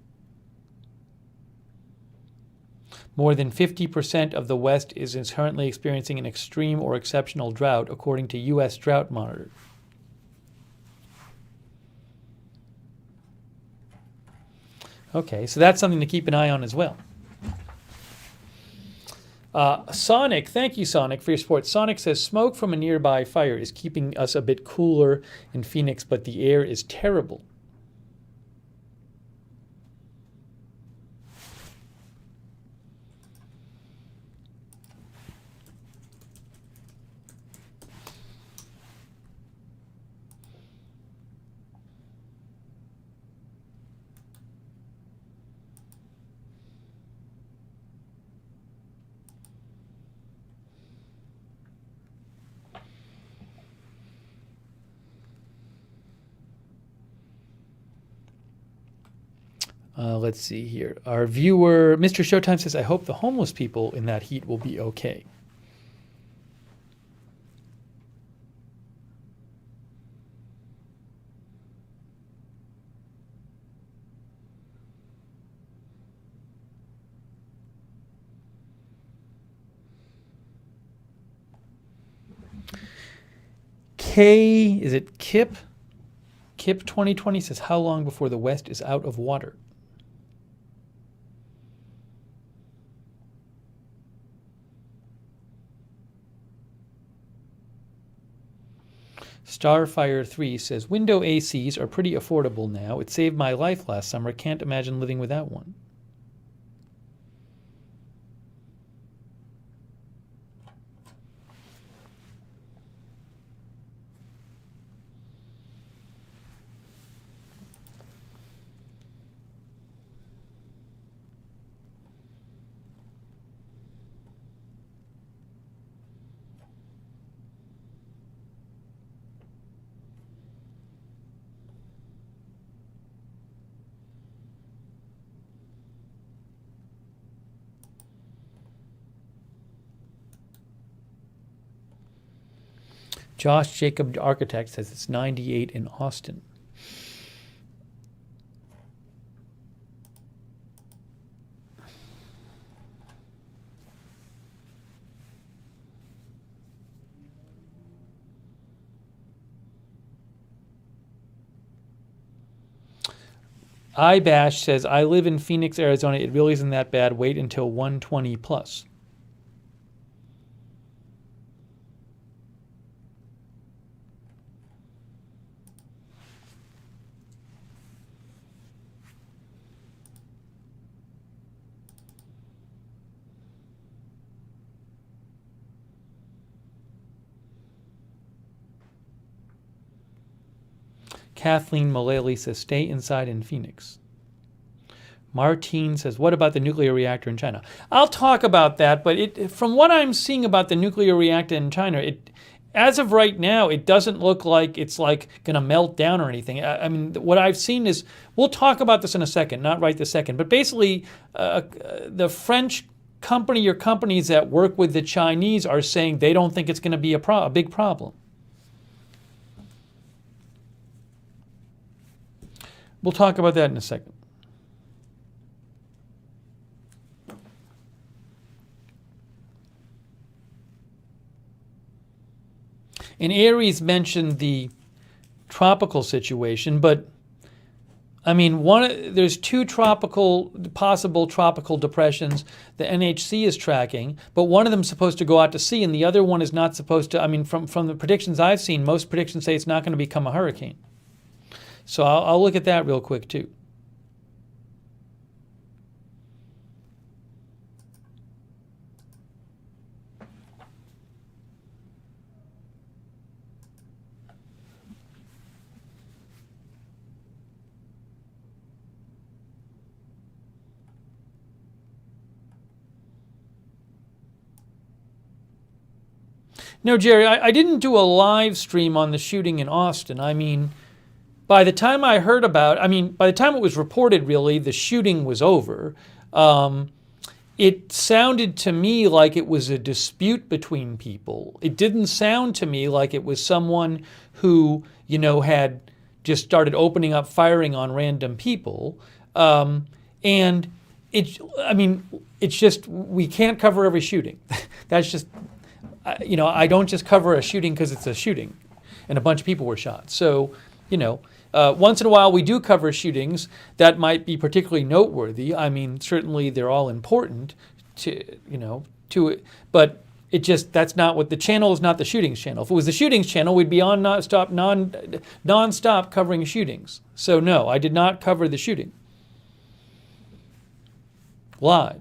More than 50% of the West is currently experiencing an extreme or exceptional drought, according to U.S. Drought Monitor. Okay, so that's something to keep an eye on as well. Sonic, thank you, Sonic, for your support. Sonic says, smoke from a nearby fire is keeping us a bit cooler in Phoenix, but the air is terrible. Let's see here. Our viewer, Mr. Showtime, says, I hope the homeless people in that heat will be okay. Is it Kip? Kip 2020 says, how long before the West is out of water? Starfire 3 says, window ACs are pretty affordable now. It saved my life last summer. Can't imagine living without one. Josh Jacob Architect says it's 98 in Austin. iBash says, I live in Phoenix, Arizona. It really isn't that bad. Wait until 120 plus. Kathleen Mullally says, stay inside in Phoenix. Martine says, what about the nuclear reactor in China? I'll talk about that, but from what I'm seeing about the nuclear reactor in China, as of right now, it doesn't look like it's like going to melt down or anything. I mean, what I've seen is, we'll talk about this in a second, not right this second, but basically the French company or companies that work with the Chinese are saying they don't think it's going to be a big problem. We'll talk about that in a second. And Aries mentioned the tropical situation, but I mean, there's two possible tropical depressions the NHC is tracking, but one of them is supposed to go out to sea, and the other one is not supposed to. I mean, from the predictions I've seen, most predictions say it's not going to become a hurricane. So I'll look at that real quick too. No, Jerry, I didn't do a live stream on the shooting in Austin. I mean, by the time I heard about, by the time it was reported, really, the shooting was over. It sounded to me like it was a dispute between people. It didn't sound to me like it was someone who, had just started opening up firing on random people. And it's just, we can't cover every shooting. That's just, I don't just cover a shooting because it's a shooting and a bunch of people were shot. So, once in a while we do cover shootings that might be particularly noteworthy. I mean, certainly they're all important but that's not what the channel is. Not the shootings channel. If it was the shootings channel, we'd be on nonstop covering shootings. So no, I did not cover the shooting live.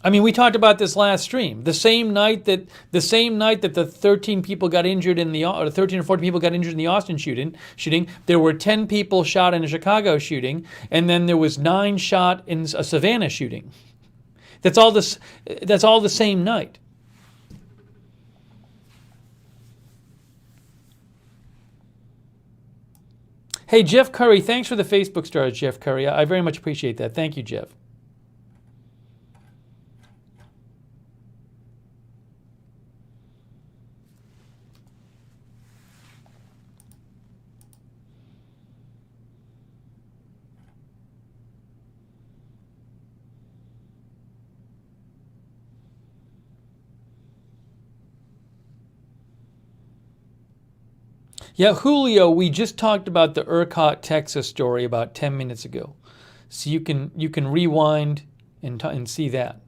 I mean, we talked about this last stream. The same night that the 13 people got injured or 13 or 14 people got injured in the Austin shooting, there were 10 people shot in a Chicago shooting, and then there was 9 shot in a Savannah shooting. That's all the same night. Hey, Jeff Curry, thanks for the Facebook stars, Jeff Curry. I very much appreciate that. Thank you, Jeff. Yeah, Julio, we just talked about the ERCOT, Texas story about 10 minutes ago. So you can rewind and see that.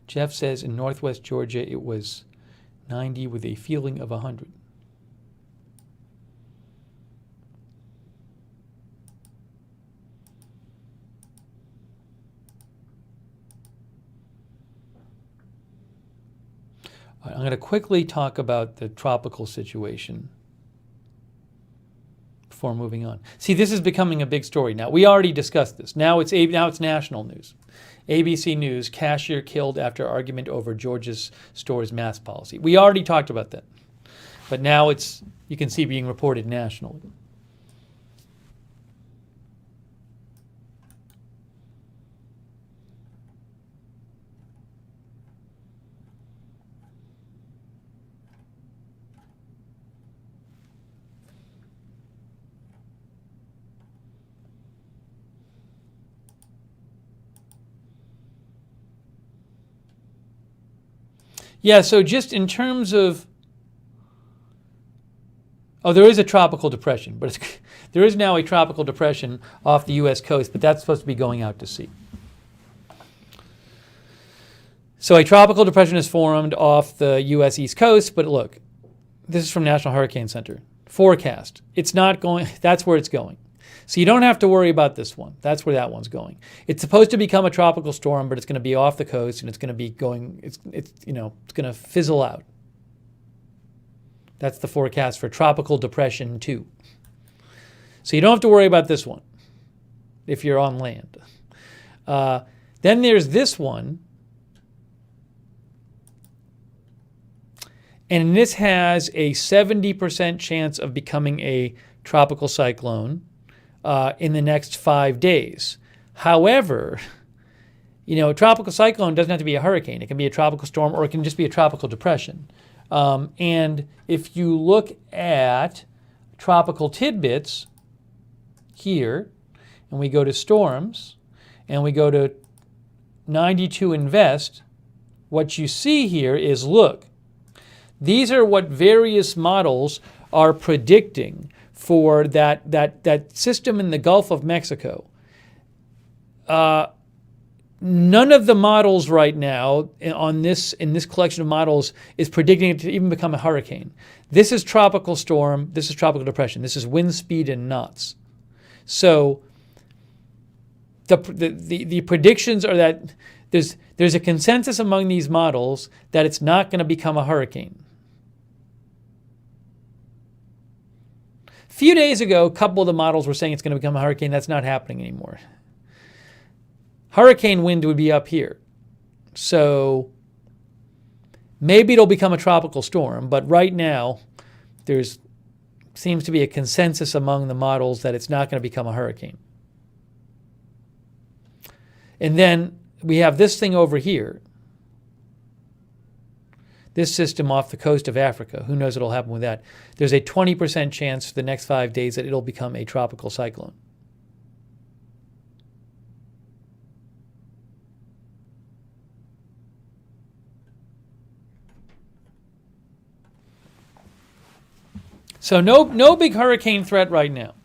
Jeff says in Northwest Georgia it was 90 with a feeling of 100. I'm going to quickly talk about the tropical situation before moving on. See, this is becoming a big story now. We already discussed this. Now it's national news. ABC News, cashier killed after argument over Georgia's store's mask policy. We already talked about that. But now you can see being reported nationally. Yeah, so just in terms of, there is a tropical depression, but there is now a tropical depression off the U.S. coast, but that's supposed to be going out to sea. So a tropical depression is formed off the U.S. East Coast, but look, this is from National Hurricane Center. Forecast. It's not going, that's where it's going. So you don't have to worry about this one. That's where that one's going. It's supposed to become a tropical storm, but it's going to be off the coast and it's going to be going, it's going to fizzle out. That's the forecast for Tropical Depression 2. So you don't have to worry about this one if you're on land. Then there's this one. And this has a 70% chance of becoming a tropical cyclone in the next 5 days. However, a tropical cyclone doesn't have to be a hurricane. It can be a tropical storm or it can just be a tropical depression. And if you look at tropical tidbits here, and we go to storms, and we go to 92 invest, what you see here is, look, these are what various models are predicting for that system in the Gulf of Mexico. None of the models right now in this collection of models is predicting it to even become a hurricane. This is tropical storm. This is tropical depression. This is wind speed in knots. So the predictions are that there's a consensus among these models that it's not going to become a hurricane. A few days ago, a couple of the models were saying it's going to become a hurricane. That's not happening anymore. Hurricane wind would be up here. So maybe it'll become a tropical storm, but right now seems to be a consensus among the models that it's not going to become a hurricane. And then we have this thing over here. This system off the coast of Africa. Who knows what'll happen with that? There's a 20% chance for the next 5 days that it'll become a tropical cyclone. So no big hurricane threat right now.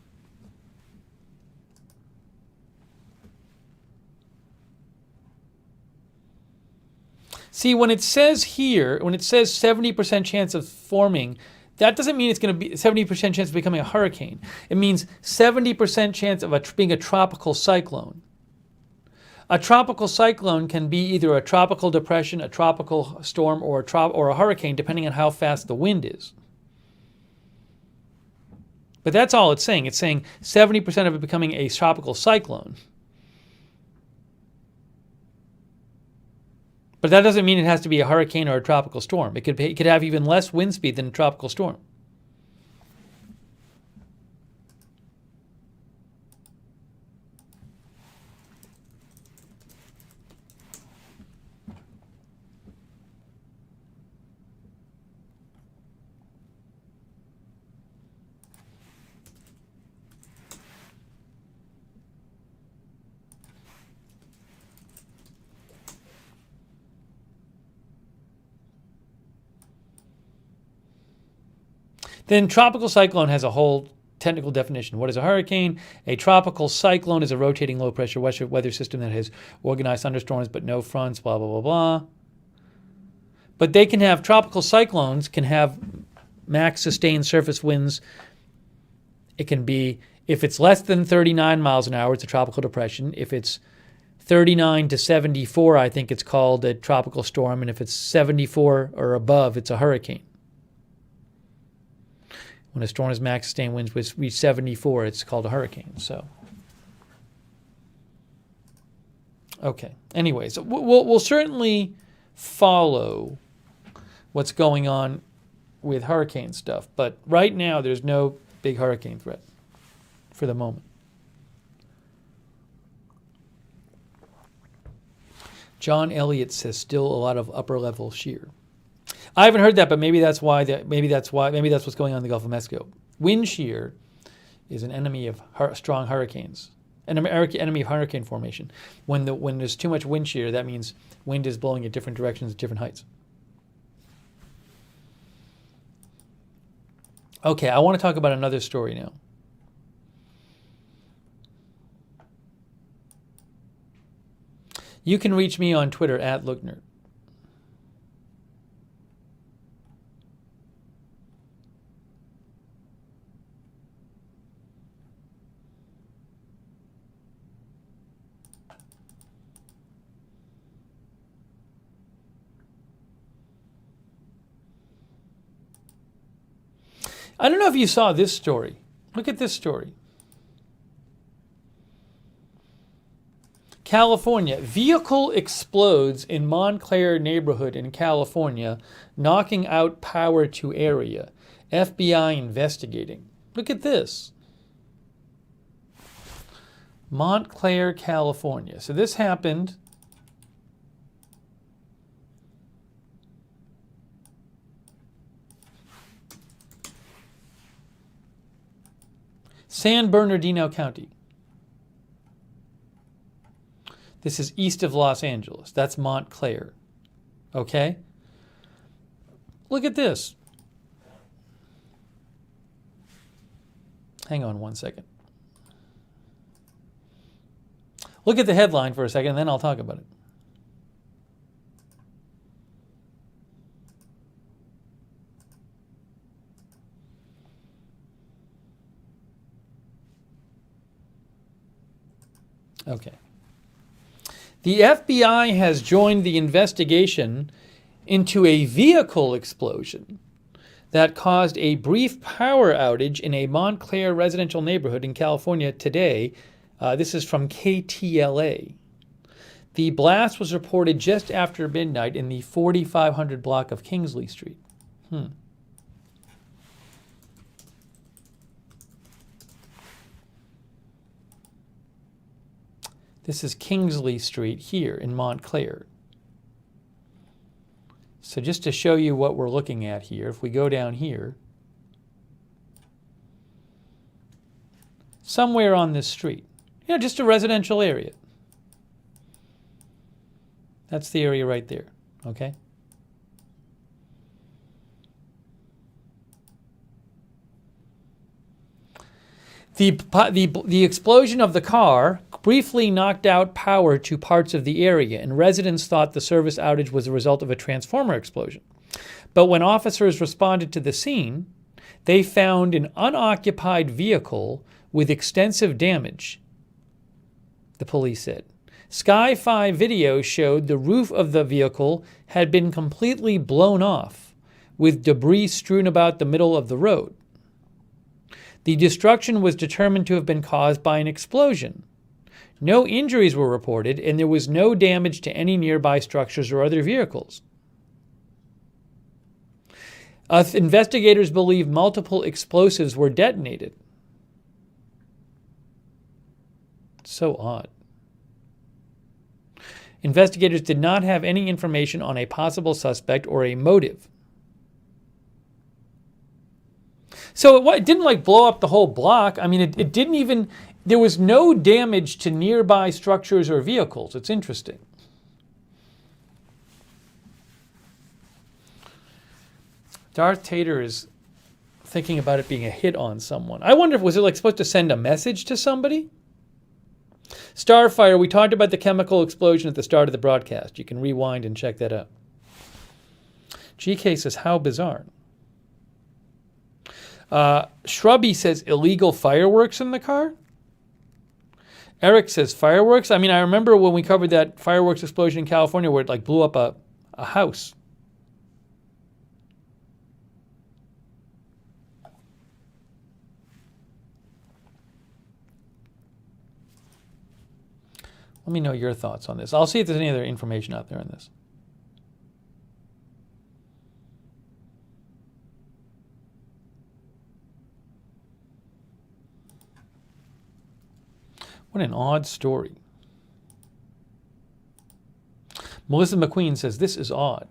See, when it says here, when it says 70% chance of forming, that doesn't mean it's going to be 70% chance of becoming a hurricane. It means 70% chance of being a tropical cyclone. A tropical cyclone can be either a tropical depression, a tropical storm, or a hurricane, depending on how fast the wind is. But that's all it's saying. It's saying 70% of it becoming a tropical cyclone. But that doesn't mean it has to be a hurricane or a tropical storm. It could have even less wind speed than a tropical storm. Then tropical cyclone has a whole technical definition. What is a hurricane? A tropical cyclone is a rotating low-pressure weather system that has organized thunderstorms but no fronts, blah, blah, blah, blah. But they can have, tropical cyclones can have max sustained surface winds. It can be, if it's less than 39 miles an hour, it's a tropical depression. If it's 39 to 74, I think it's called a tropical storm. And if it's 74 or above, it's a hurricane. When a storm's max sustained winds reach 74, it's called a hurricane. So, okay. Anyways, we'll certainly follow what's going on with hurricane stuff. But right now, there's no big hurricane threat for the moment. John Elliott says still a lot of upper level shear. I haven't heard that, but maybe that's what's going on in the Gulf of Mexico. Wind shear is an enemy of strong hurricanes, an enemy of hurricane formation. When there's too much wind shear, that means wind is blowing at different directions at different heights. Okay, I want to talk about another story now. You can reach me on Twitter at Looknerd. I don't know if you saw this story. Look at this story. California. Vehicle explodes in Montclair neighborhood in California, knocking out power to area. FBI investigating. Look at this. Montclair, California. So this happened San Bernardino County. This is east of Los Angeles. That's Montclair. Okay? Look at this. Hang on one second. Look at the headline for a second, and then I'll talk about it. Okay. The FBI has joined the investigation into a vehicle explosion that caused a brief power outage in a Montclair residential neighborhood in California today. This is from KTLA. The blast was reported just after midnight in the 4500 block of Kingsley Street. This is Kingsley Street here in Montclair. So just to show you what we're looking at here, if we go down here, somewhere on this street, just a residential area. That's the area right there, okay? The explosion of the car briefly knocked out power to parts of the area, and residents thought the service outage was a result of a transformer explosion. But when officers responded to the scene, they found an unoccupied vehicle with extensive damage, the police said. Sky 5 video showed the roof of the vehicle had been completely blown off, with debris strewn about the middle of the road. The destruction was determined to have been caused by an explosion. No injuries were reported, and there was no damage to any nearby structures or other vehicles. Investigators believe multiple explosives were detonated. So odd. Investigators did not have any information on a possible suspect or a motive. So it didn't blow up the whole block. I mean, it didn't even, there was no damage to nearby structures or vehicles. It's interesting. Darth Tater is thinking about it being a hit on someone. I wonder if, was it supposed to send a message to somebody? Starfire, we talked about the chemical explosion at the start of the broadcast. You can rewind and check that out. GK says, how bizarre. Shrubby says, illegal fireworks in the car? Eric says, fireworks? I mean, I remember when we covered that fireworks explosion in California where it blew up a house. Let me know your thoughts on this. I'll see if there's any other information out there on this. What an odd story. Melissa McQueen says, this is odd.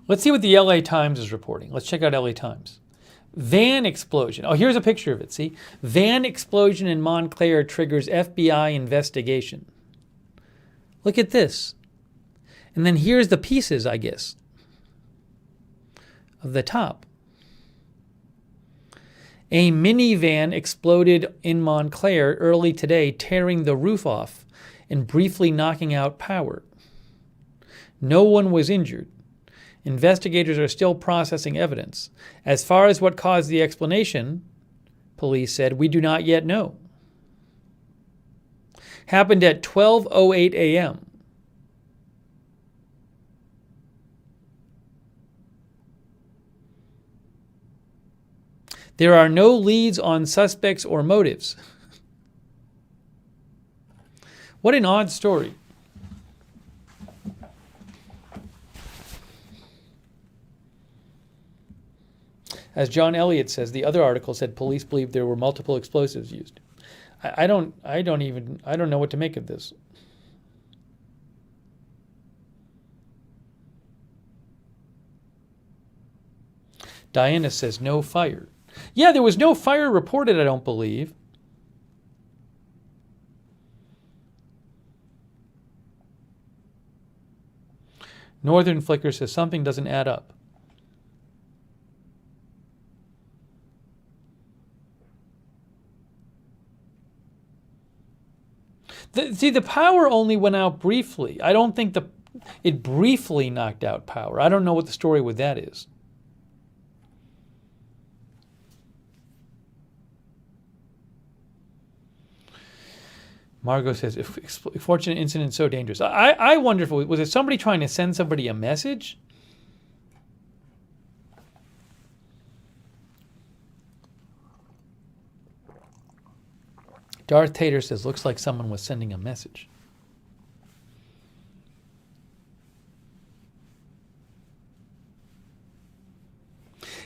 Let's see what the LA Times is reporting. Let's check out LA Times. Van explosion. Oh, here's a picture of it, see? Van explosion in Montclair triggers FBI investigation. Look at this. And then here's the pieces, I guess, of the top. A minivan exploded in Montclair early today, tearing the roof off and briefly knocking out power. No one was injured. Investigators are still processing evidence. As far as what caused the explosion, police said, we do not yet know. Happened at 12:08 a.m. There are no leads on suspects or motives. What an odd story. As John Elliott says, the other article said police believe there were multiple explosives used. I don't know what to make of this. Diana says no fire. Yeah, there was no fire reported, I don't believe. Northern Flicker says something doesn't add up. The power only went out briefly. I don't think it briefly knocked out power. I don't know what the story with that is. Margot says, if fortunate incident so dangerous. I wonder if was it somebody trying to send somebody a message? Darth Tater says, looks like someone was sending a message.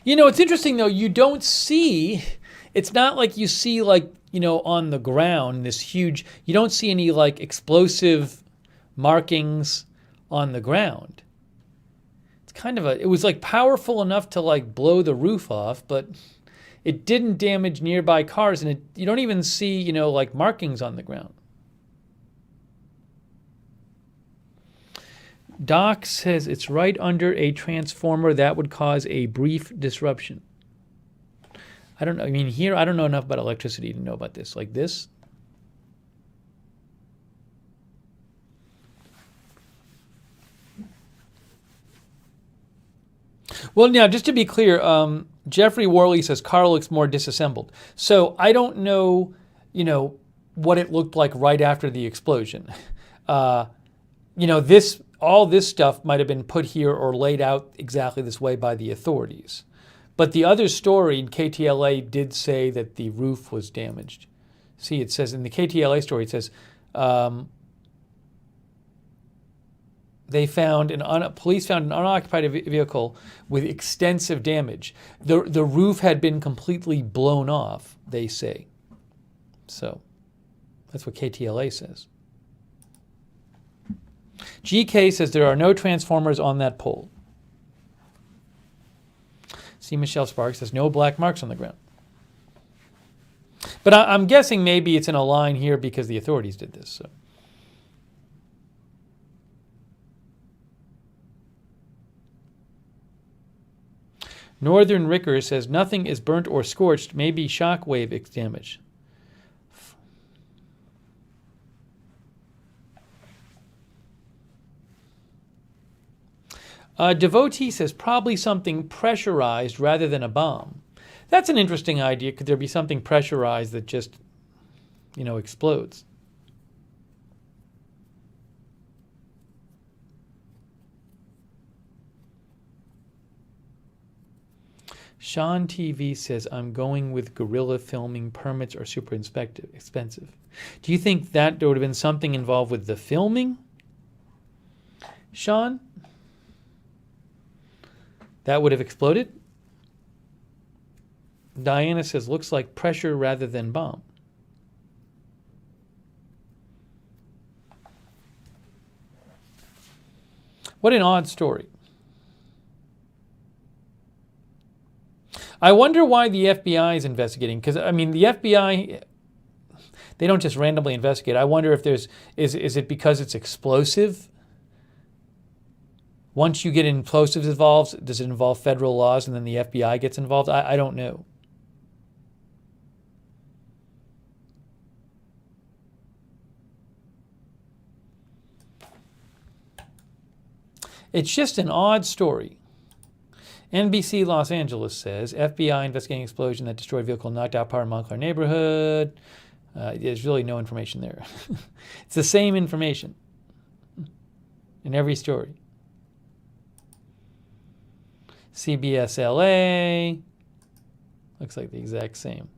You know, it's interesting, though. You don't see, it's not like you see, like, you know, on the ground, this huge, you don't see any, like, explosive markings on the ground. It's kind of it was, like, powerful enough to, like, blow the roof off, but it didn't damage nearby cars, and you don't even see, you know, like markings on the ground. Doc says it's right under a transformer that would cause a brief disruption. I don't know. I mean, here, I don't know enough about electricity to know about this. Like this. Well, now, just to be clear, Jeffrey Worley says car looks more disassembled. So I don't know, you know, what it looked like right after the explosion. You know, all this stuff might have been put here or laid out exactly this way by the authorities. But the other story, KTLA did say that the roof was damaged. See, it says in the KTLA story, it says police found an unoccupied vehicle with extensive damage. The roof had been completely blown off, they say. So that's what KTLA says. GK says there are no transformers on that pole. See, Michelle Sparks says no black marks on the ground. But I'm guessing maybe it's in a line here because the authorities did this. So. Northern Ricker says nothing is burnt or scorched, maybe shockwave damage. Devotee says probably something pressurized rather than a bomb. That's an interesting idea. Could there be something pressurized that just, you know, explodes? Sean TV says, I'm going with guerrilla filming. Permits are super expensive. Do you think that there would have been something involved with the filming, Sean? That would have exploded? Diana says, looks like pressure rather than bomb. What an odd story. I wonder why the FBI is investigating. Because, I mean, the FBI, they don't just randomly investigate. I wonder if is it because it's explosive? Once you get explosives involved, does it involve federal laws and then the FBI gets involved? I don't know. It's just an odd story. NBC Los Angeles says FBI investigating explosion that destroyed vehicle, knocked out power in Montclair neighborhood. There's really no information there. It's the same information in every story. CBS LA. Looks like the exact same.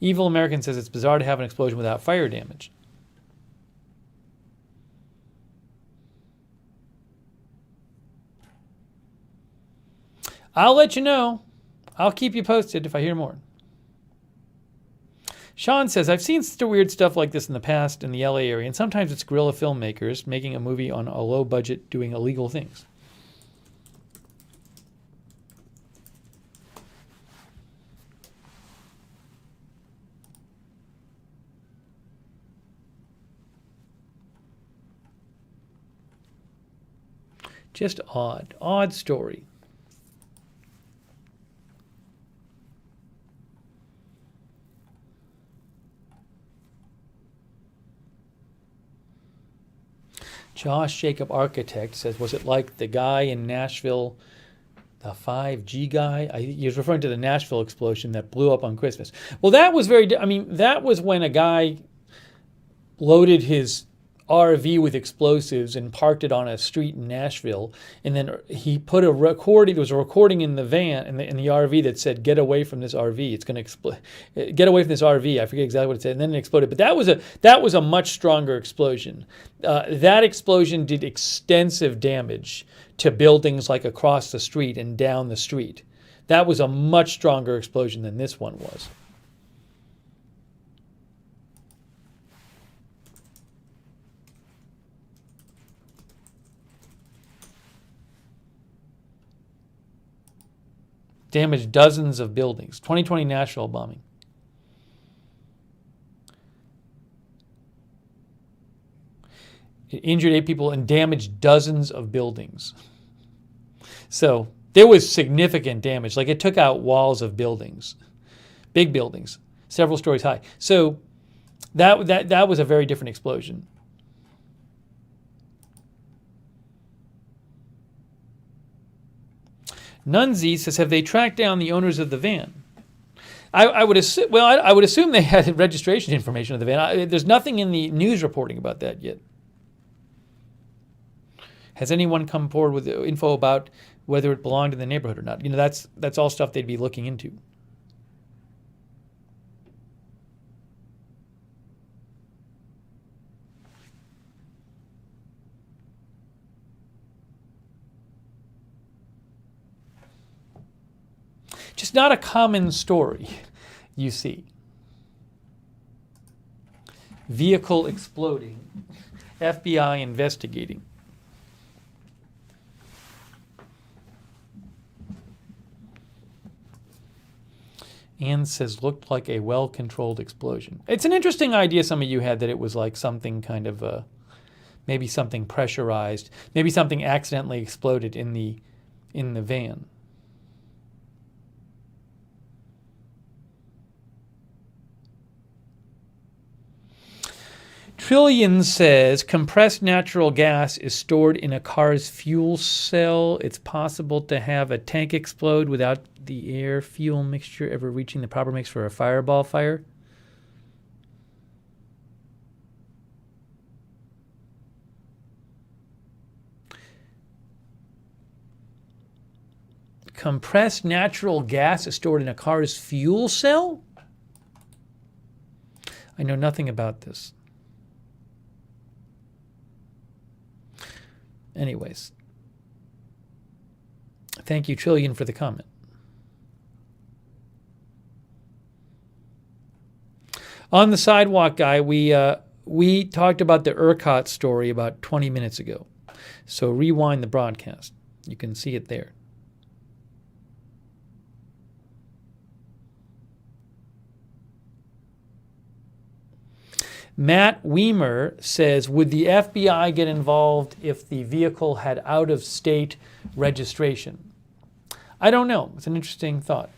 Evil American says it's bizarre to have an explosion without fire damage. I'll let you know. I'll keep you posted if I hear more. Sean says, I've seen weird stuff like this in the past in the LA area, and sometimes it's guerrilla filmmakers making a movie on a low budget doing illegal things. Just odd story. Josh Jacob Architect says, was it like the guy in Nashville, the 5G guy? He was referring to the Nashville explosion that blew up on Christmas. Well, that was that was when a guy loaded his RV with explosives and parked it on a street in Nashville, and then he put there was a recording in the van in the RV that said, "Get away from this RV! It's going to explode! Get away from this RV!" I forget exactly what it said, and then it exploded. But that was a much stronger explosion. That explosion did extensive damage to buildings like across the street and down the street. That was a much stronger explosion than this one was. Damaged dozens of buildings. 2020 Nashville bombing. It injured 8 people and damaged dozens of buildings. So there was significant damage. Like, it took out walls of buildings, big buildings, several stories high. So that was a very different explosion. Nunzi says, have they tracked down the owners of the van? I would assume. Well, I would assume they had registration information of the van. There's nothing in the news reporting about that yet. Has anyone come forward with info about whether it belonged in the neighborhood or not? You know, that's all stuff they'd be looking into. Just not a common story, you see. Vehicle exploding. FBI investigating. Ann says, looked like a well-controlled explosion. It's an interesting idea some of you had, that it was like something kind of, maybe something pressurized, maybe something accidentally exploded in the van. Trillion says, compressed natural gas is stored in a car's fuel cell. It's possible to have a tank explode without the air-fuel mixture ever reaching the proper mix for a fireball fire. Compressed natural gas is stored in a car's fuel cell? I know nothing about this. Anyways, thank you, Trillion, for the comment. On the sidewalk guy, we we talked about the ERCOT story about 20 minutes ago. So rewind the broadcast. You can see it there. Matt Weimer says, would the FBI get involved if the vehicle had out-of-state registration? I don't know. It's an interesting thought.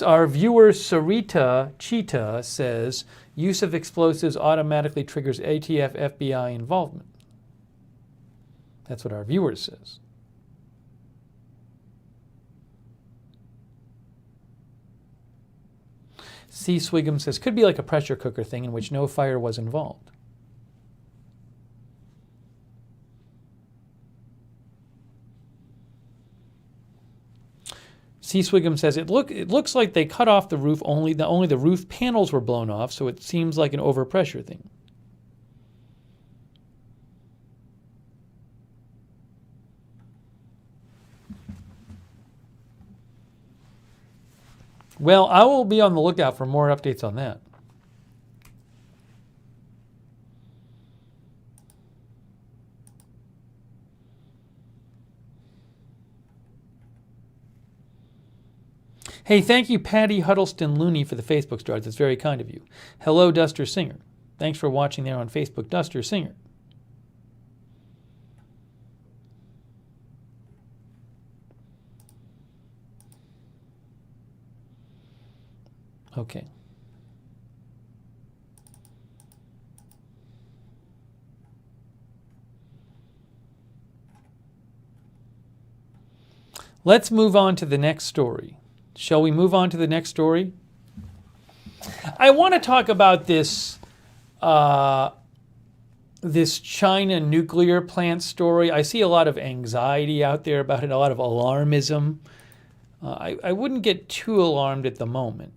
Our viewer Sarita Cheetah says, use of explosives automatically triggers ATF FBI involvement. That's what our viewer says. C. Swigum says, could be like a pressure cooker thing in which no fire was involved. C. Swigum says, it looks like they cut off the roof, only the roof panels were blown off, so it seems like an overpressure thing. Well, I will be on the lookout for more updates on that. Hey, thank you, Patty Huddleston Looney, for the Facebook stars. That's very kind of you. Hello, Duster Singer. Thanks for watching there on Facebook, Duster Singer. Okay. Let's move on to the next story. Shall we move on to the next story? I want to talk about this this China nuclear plant story. I see a lot of anxiety out there about it, a lot of alarmism. I wouldn't get too alarmed at the moment.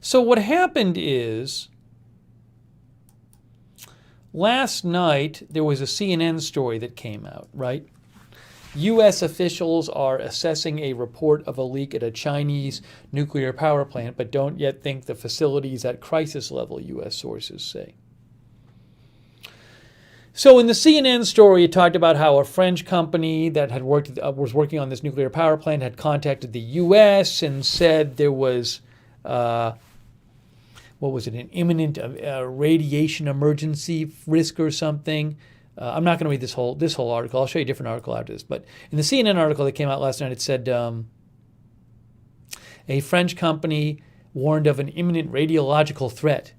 So what happened is, last night there was a CNN story that came out, right? U.S. officials are assessing a report of a leak at a Chinese nuclear power plant, but don't yet think the facility is at crisis level, U.S. sources say. So in the CNN story, it talked about how a French company that had was working on this nuclear power plant had contacted the U.S. and said there was, what was it, an imminent radiation emergency risk or something. I'm not going to read this whole article. I'll show you a different article after this. But in the CNN article that came out last night, it said a French company warned of an imminent radiological threat.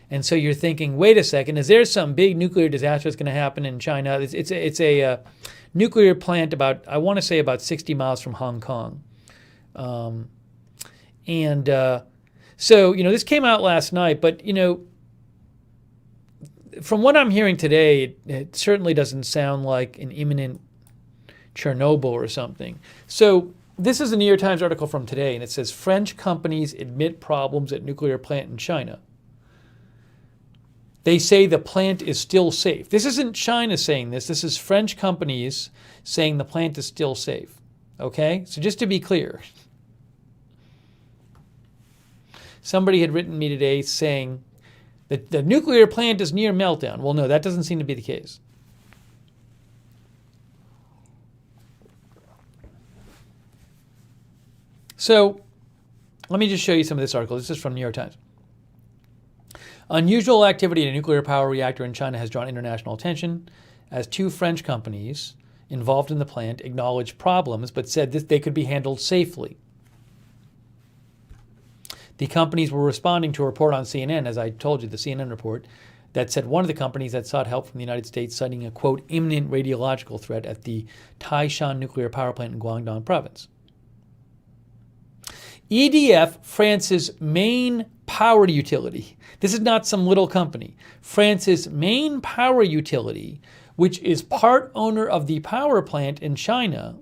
And so you're thinking, wait a second, is there some big nuclear disaster that's going to happen in China? It's a nuclear plant I want to say about 60 miles from Hong Kong. So, this came out last night, but, from what I'm hearing today, it certainly doesn't sound like an imminent Chernobyl or something. So this is a New York Times article from today, and it says, French companies admit problems at nuclear plant in China. They say the plant is still safe. This isn't China saying this. This is French companies saying the plant is still safe. Okay? So just to be clear, somebody had written me today saying, the nuclear plant is near meltdown. Well, no, that doesn't seem to be the case. So let me just show you some of this article. This is from New York Times. Unusual activity in a nuclear power reactor in China has drawn international attention as two French companies involved in the plant acknowledged problems but said that they could be handled safely. The companies were responding to a report on CNN, as I told you, the CNN report, that said one of the companies had sought help from the United States, citing a, quote, imminent radiological threat at the Taishan nuclear power plant in Guangdong province. EDF, France's main power utility. This is not some little company. France's main power utility, which is part owner of the power plant in China,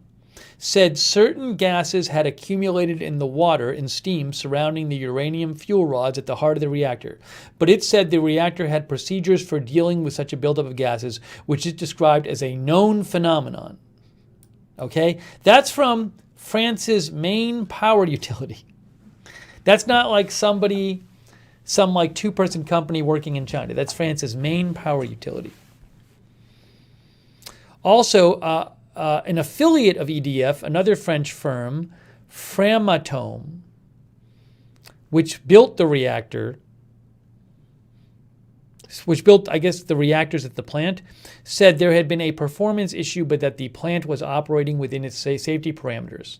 said certain gases had accumulated in the water and steam surrounding the uranium fuel rods at the heart of the reactor. But it said the reactor had procedures for dealing with such a buildup of gases, which is described as a known phenomenon. Okay? That's from France's main power utility. That's not like some like two-person company working in China. That's France's main power utility. Also, an affiliate of EDF, another French firm, Framatome, which built the reactor, which built, I guess, the reactors at the plant, said there had been a performance issue, but that the plant was operating within its safety parameters.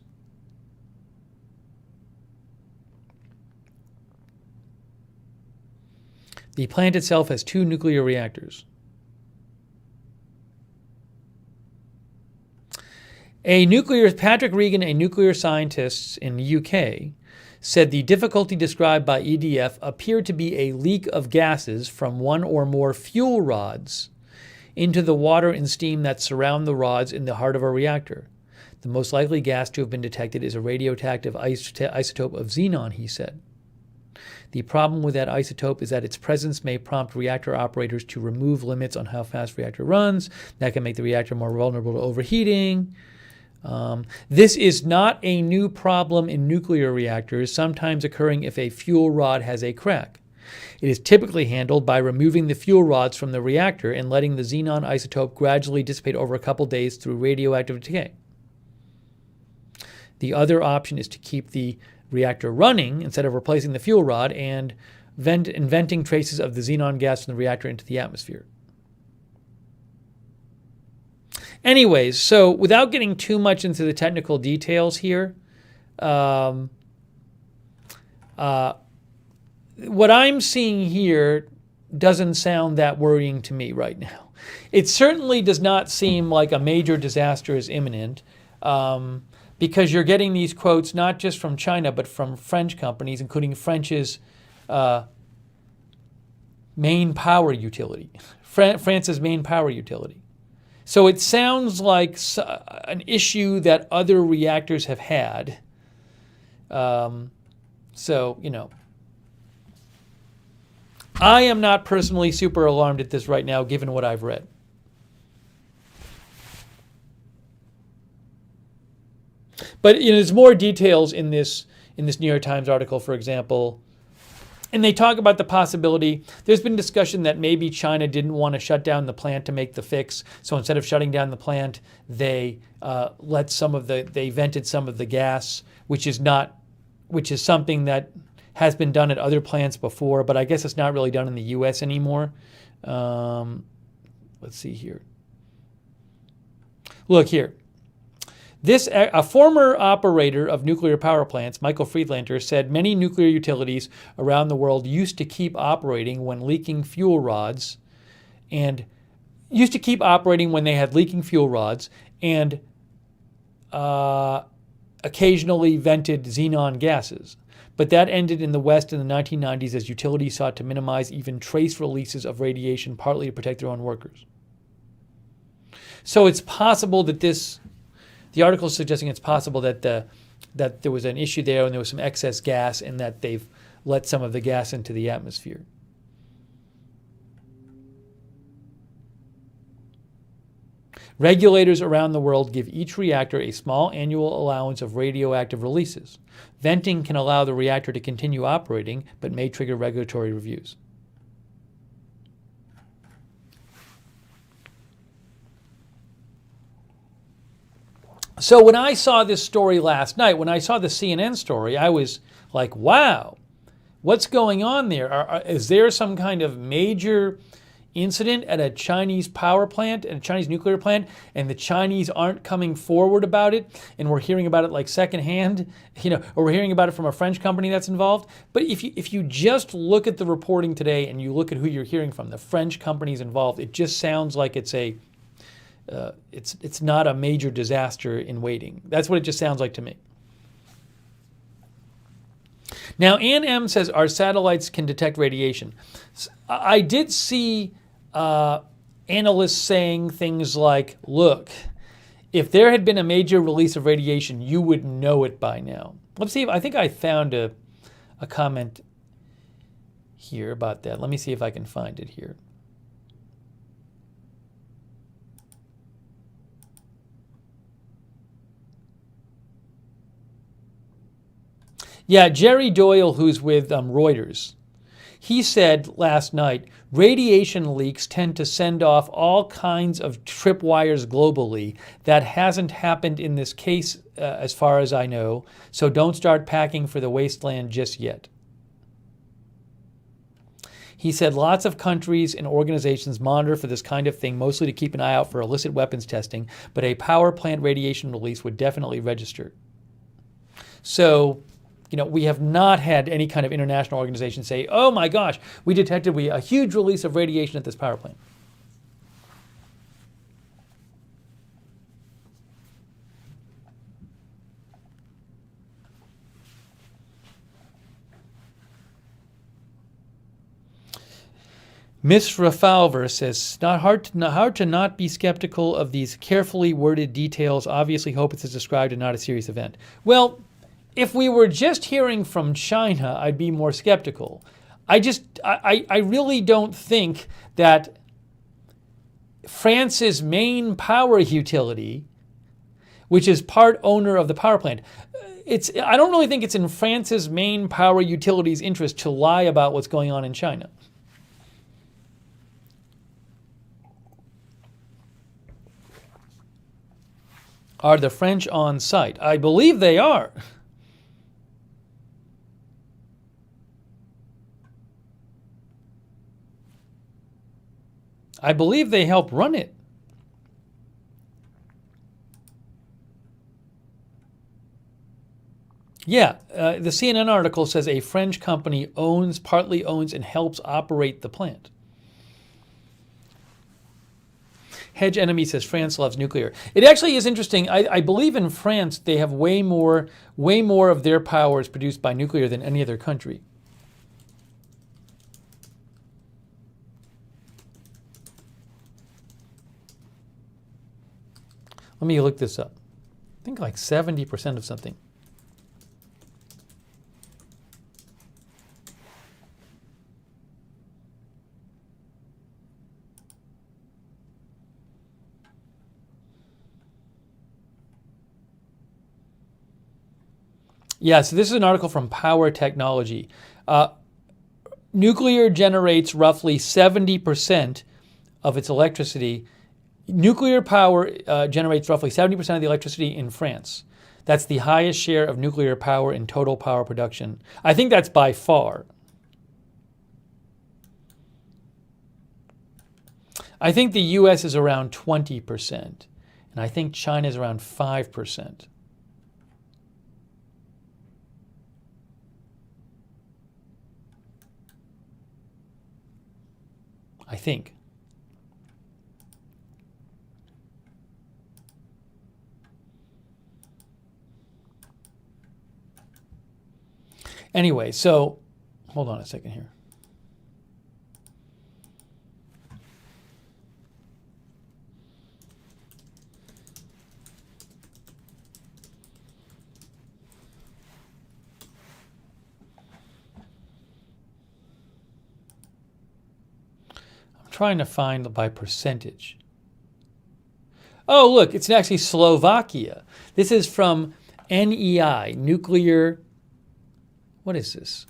The plant itself has 2 nuclear reactors. Patrick Regan, a nuclear scientist in the UK, said the difficulty described by EDF appeared to be a leak of gases from one or more fuel rods into the water and steam that surround the rods in the heart of a reactor. The most likely gas to have been detected is a radioactive isotope of xenon, he said. The problem with that isotope is that its presence may prompt reactor operators to remove limits on how fast the reactor runs. That can make the reactor more vulnerable to overheating. This is not a new problem in nuclear reactors, sometimes occurring if a fuel rod has a crack. It is typically handled by removing the fuel rods from the reactor and letting the xenon isotope gradually dissipate over a couple days through radioactive decay. The other option is to keep the reactor running instead of replacing the fuel rod and venting traces of the xenon gas from the reactor into the atmosphere. Anyways, so without getting too much into the technical details here, what I'm seeing here doesn't sound that worrying to me right now. It certainly does not seem like a major disaster is imminent, because you're getting these quotes not just from China, but from French companies, including France's main power utility, France's main power utility. So it sounds like an issue that other reactors have had. So, you know, I am not personally super alarmed at this right now, given what I've read. But you know, there's more details in this New York Times article, for example. And they talk about the possibility, there's been discussion that maybe China didn't want to shut down the plant to make the fix. So instead of shutting down the plant, they they vented some of the gas, which is something that has been done at other plants before, but I guess it's not really done in the US anymore. Let's see here. Look here. A former operator of nuclear power plants, Michael Friedlander, said many nuclear utilities around the world used to keep operating when leaking fuel rods and occasionally vented xenon gases. But that ended in the West in the 1990s as utilities sought to minimize even trace releases of radiation, partly to protect their own workers. So it's possible that the article is suggesting it's possible that there was an issue there and there was some excess gas and that they've let some of the gas into the atmosphere. Regulators around the world give each reactor a small annual allowance of radioactive releases. Venting can allow the reactor to continue operating, but may trigger regulatory reviews. So when I saw this story last night, when I saw the CNN story, I was like, wow, what's going on there? Is there some kind of major incident at a Chinese power plant, at a Chinese nuclear plant, and the Chinese aren't coming forward about it, and we're hearing about it like secondhand, or we're hearing about it from a French company that's involved? But if you just look at the reporting today and you look at who you're hearing from, the French companies involved, it just sounds like it's not a major disaster in waiting. That's what it just sounds like to me. Now, Ann M. says our satellites can detect radiation. I did see analysts saying things like, look, if there had been a major release of radiation, you would know it by now. Let's see, I think I found a comment here about that. Let me see if I can find it here. Yeah, Jerry Doyle, who's with Reuters, he said last night, radiation leaks tend to send off all kinds of tripwires globally. That hasn't happened in this case, as far as I know, so don't start packing for the wasteland just yet. He said lots of countries and organizations monitor for this kind of thing, mostly to keep an eye out for illicit weapons testing, but a power plant radiation release would definitely register. So, we have not had any kind of international organization say, oh my gosh, we detected a huge release of radiation at this power plant. Miss Rafalver says, hard to not be skeptical of these carefully worded details. Obviously hope it's as described and not a serious event. Well, if we were just hearing from China, I'd be more skeptical. I really don't think that France's main power utility, which is part owner of the power plant, I don't really think it's in France's main power utility's interest to lie about what's going on in China. Are the French on site? I believe they are. I believe they help run it. Yeah, the CNN article says a French company partly owns and helps operate the plant. Hedge Enemy says France loves nuclear. It actually is interesting. I believe in France they have way more of their power is produced by nuclear than any other country. Let me look this up. I think like 70% of something. Yeah, so this is an article from Power Technology. Nuclear generates roughly 70% of its electricity. Nuclear power generates roughly 70% of the electricity in France. That's the highest share of nuclear power in total power production. I think that's by far. I think the US is around 20%, and I think China is around 5%. I think. Anyway, so hold on a second here. Trying to find by percentage. Oh, look, it's actually Slovakia. This is from NEI, nuclear. What is this?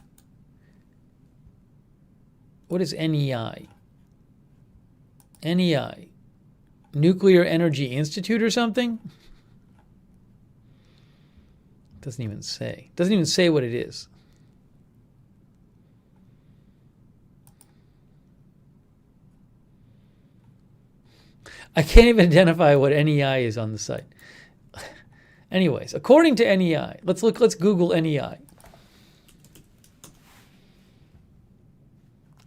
What is NEI? NEI, Nuclear Energy Institute or something? Doesn't even say. Doesn't even say what it is. I can't even identify what NEI is on the site. Anyways, according to NEI, let's Google NEI.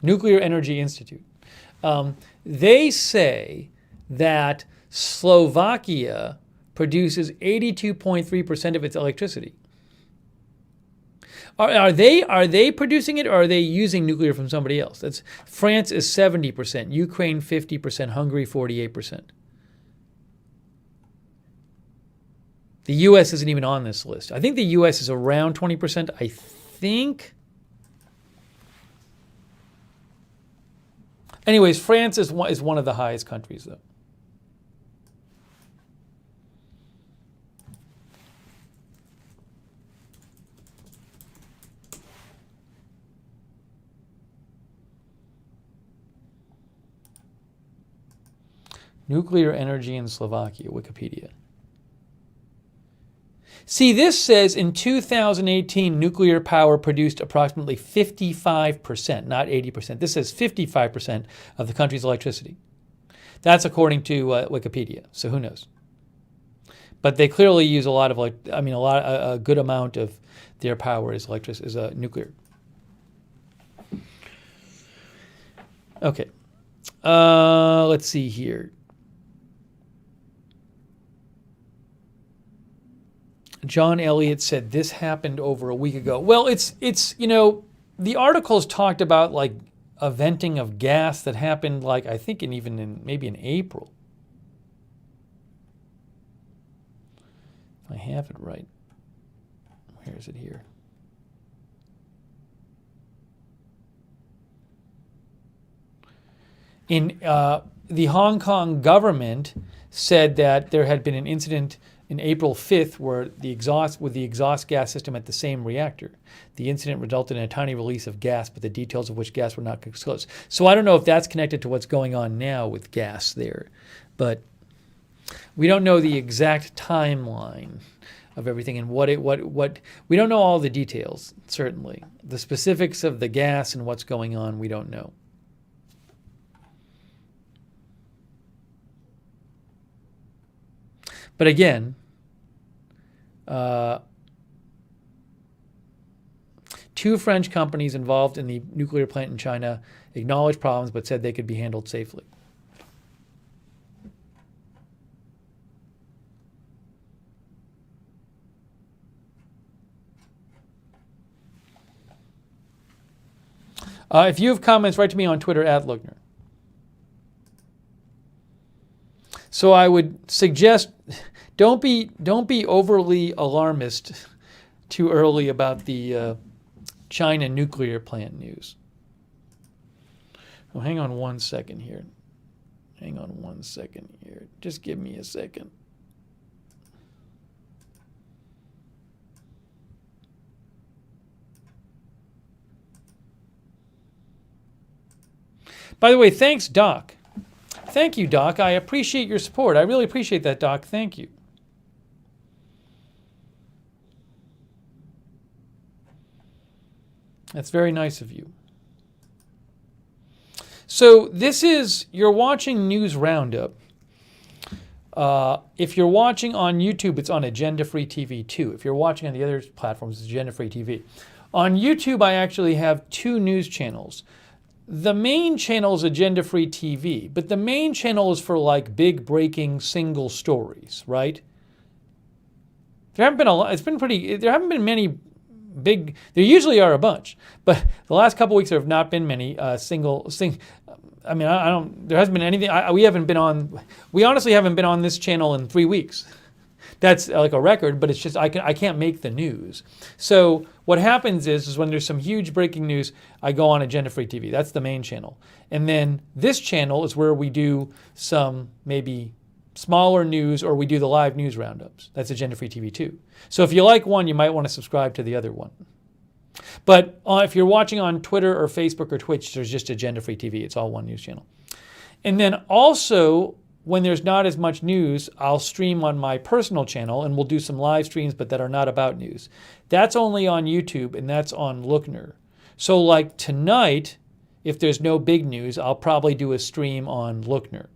Nuclear Energy Institute. They say that Slovakia produces 82.3% of its electricity. Are they producing it, or are they using nuclear from somebody else? France is 70%, Ukraine 50%, Hungary 48%. The U.S. isn't even on this list. I think the U.S. is around 20%. I think. Anyways, France is one of the highest countries, though. Nuclear energy in Slovakia, Wikipedia. See, this says in 2018, nuclear power produced approximately 55%, not 80%. This says 55% of the country's electricity. That's according to Wikipedia, so who knows? But they clearly use a lot of, a good amount of their power is nuclear. Okay, let's see here. John Elliott said this happened over a week ago. Well, it's the articles talked about like a venting of gas that happened like I think maybe in April. If I have it right. Where is it here? In the Hong Kong government said that there had been an incident in April 5th where the exhaust gas system at the same reactor. The incident resulted in a tiny release of gas, but the details of which gas were not disclosed. So I don't know if that's connected to what's going on now with gas there, but we don't know the exact timeline of everything and what we don't know all the details, certainly. The specifics of the gas and what's going on, we don't know. But again, two French companies involved in the nuclear plant in China acknowledged problems but said they could be handled safely. If you have comments, write to me on Twitter @Lookner. So I would suggest don't be overly alarmist too early about the China nuclear plant news. Well, hang on one second here. Just give me a second. By the way, thanks, Doc. Thank you, Doc. I appreciate your support. I really appreciate that, Doc. Thank you. That's very nice of you. So you're watching News Roundup. If you're watching on YouTube, it's on Agenda Free TV 2. If you're watching on the other platforms, it's Agenda Free TV. On YouTube, I actually have two news channels. The main channel is Agenda Free TV, but the main channel is for like big breaking single stories, right? There haven't been many big, there usually are a bunch, but the last couple weeks there have not been many there hasn't been anything, we honestly haven't been on this channel in 3 weeks. That's like a record, but it's just I can't make the news. So what happens is when there's some huge breaking news, I go on Agenda Free TV. That's the main channel. And then this channel is where we do some maybe smaller news or we do the live news roundups. That's Agenda Free TV 2. So if you like one, you might want to subscribe to the other one. But if you're watching on Twitter or Facebook or Twitch, there's just Agenda Free TV. It's all one news channel. And then also, when there's not as much news, I'll stream on my personal channel and we'll do some live streams, but that are not about news. That's only on YouTube and that's on Lookner. So like tonight, if there's no big news, I'll probably do a stream on Lookner.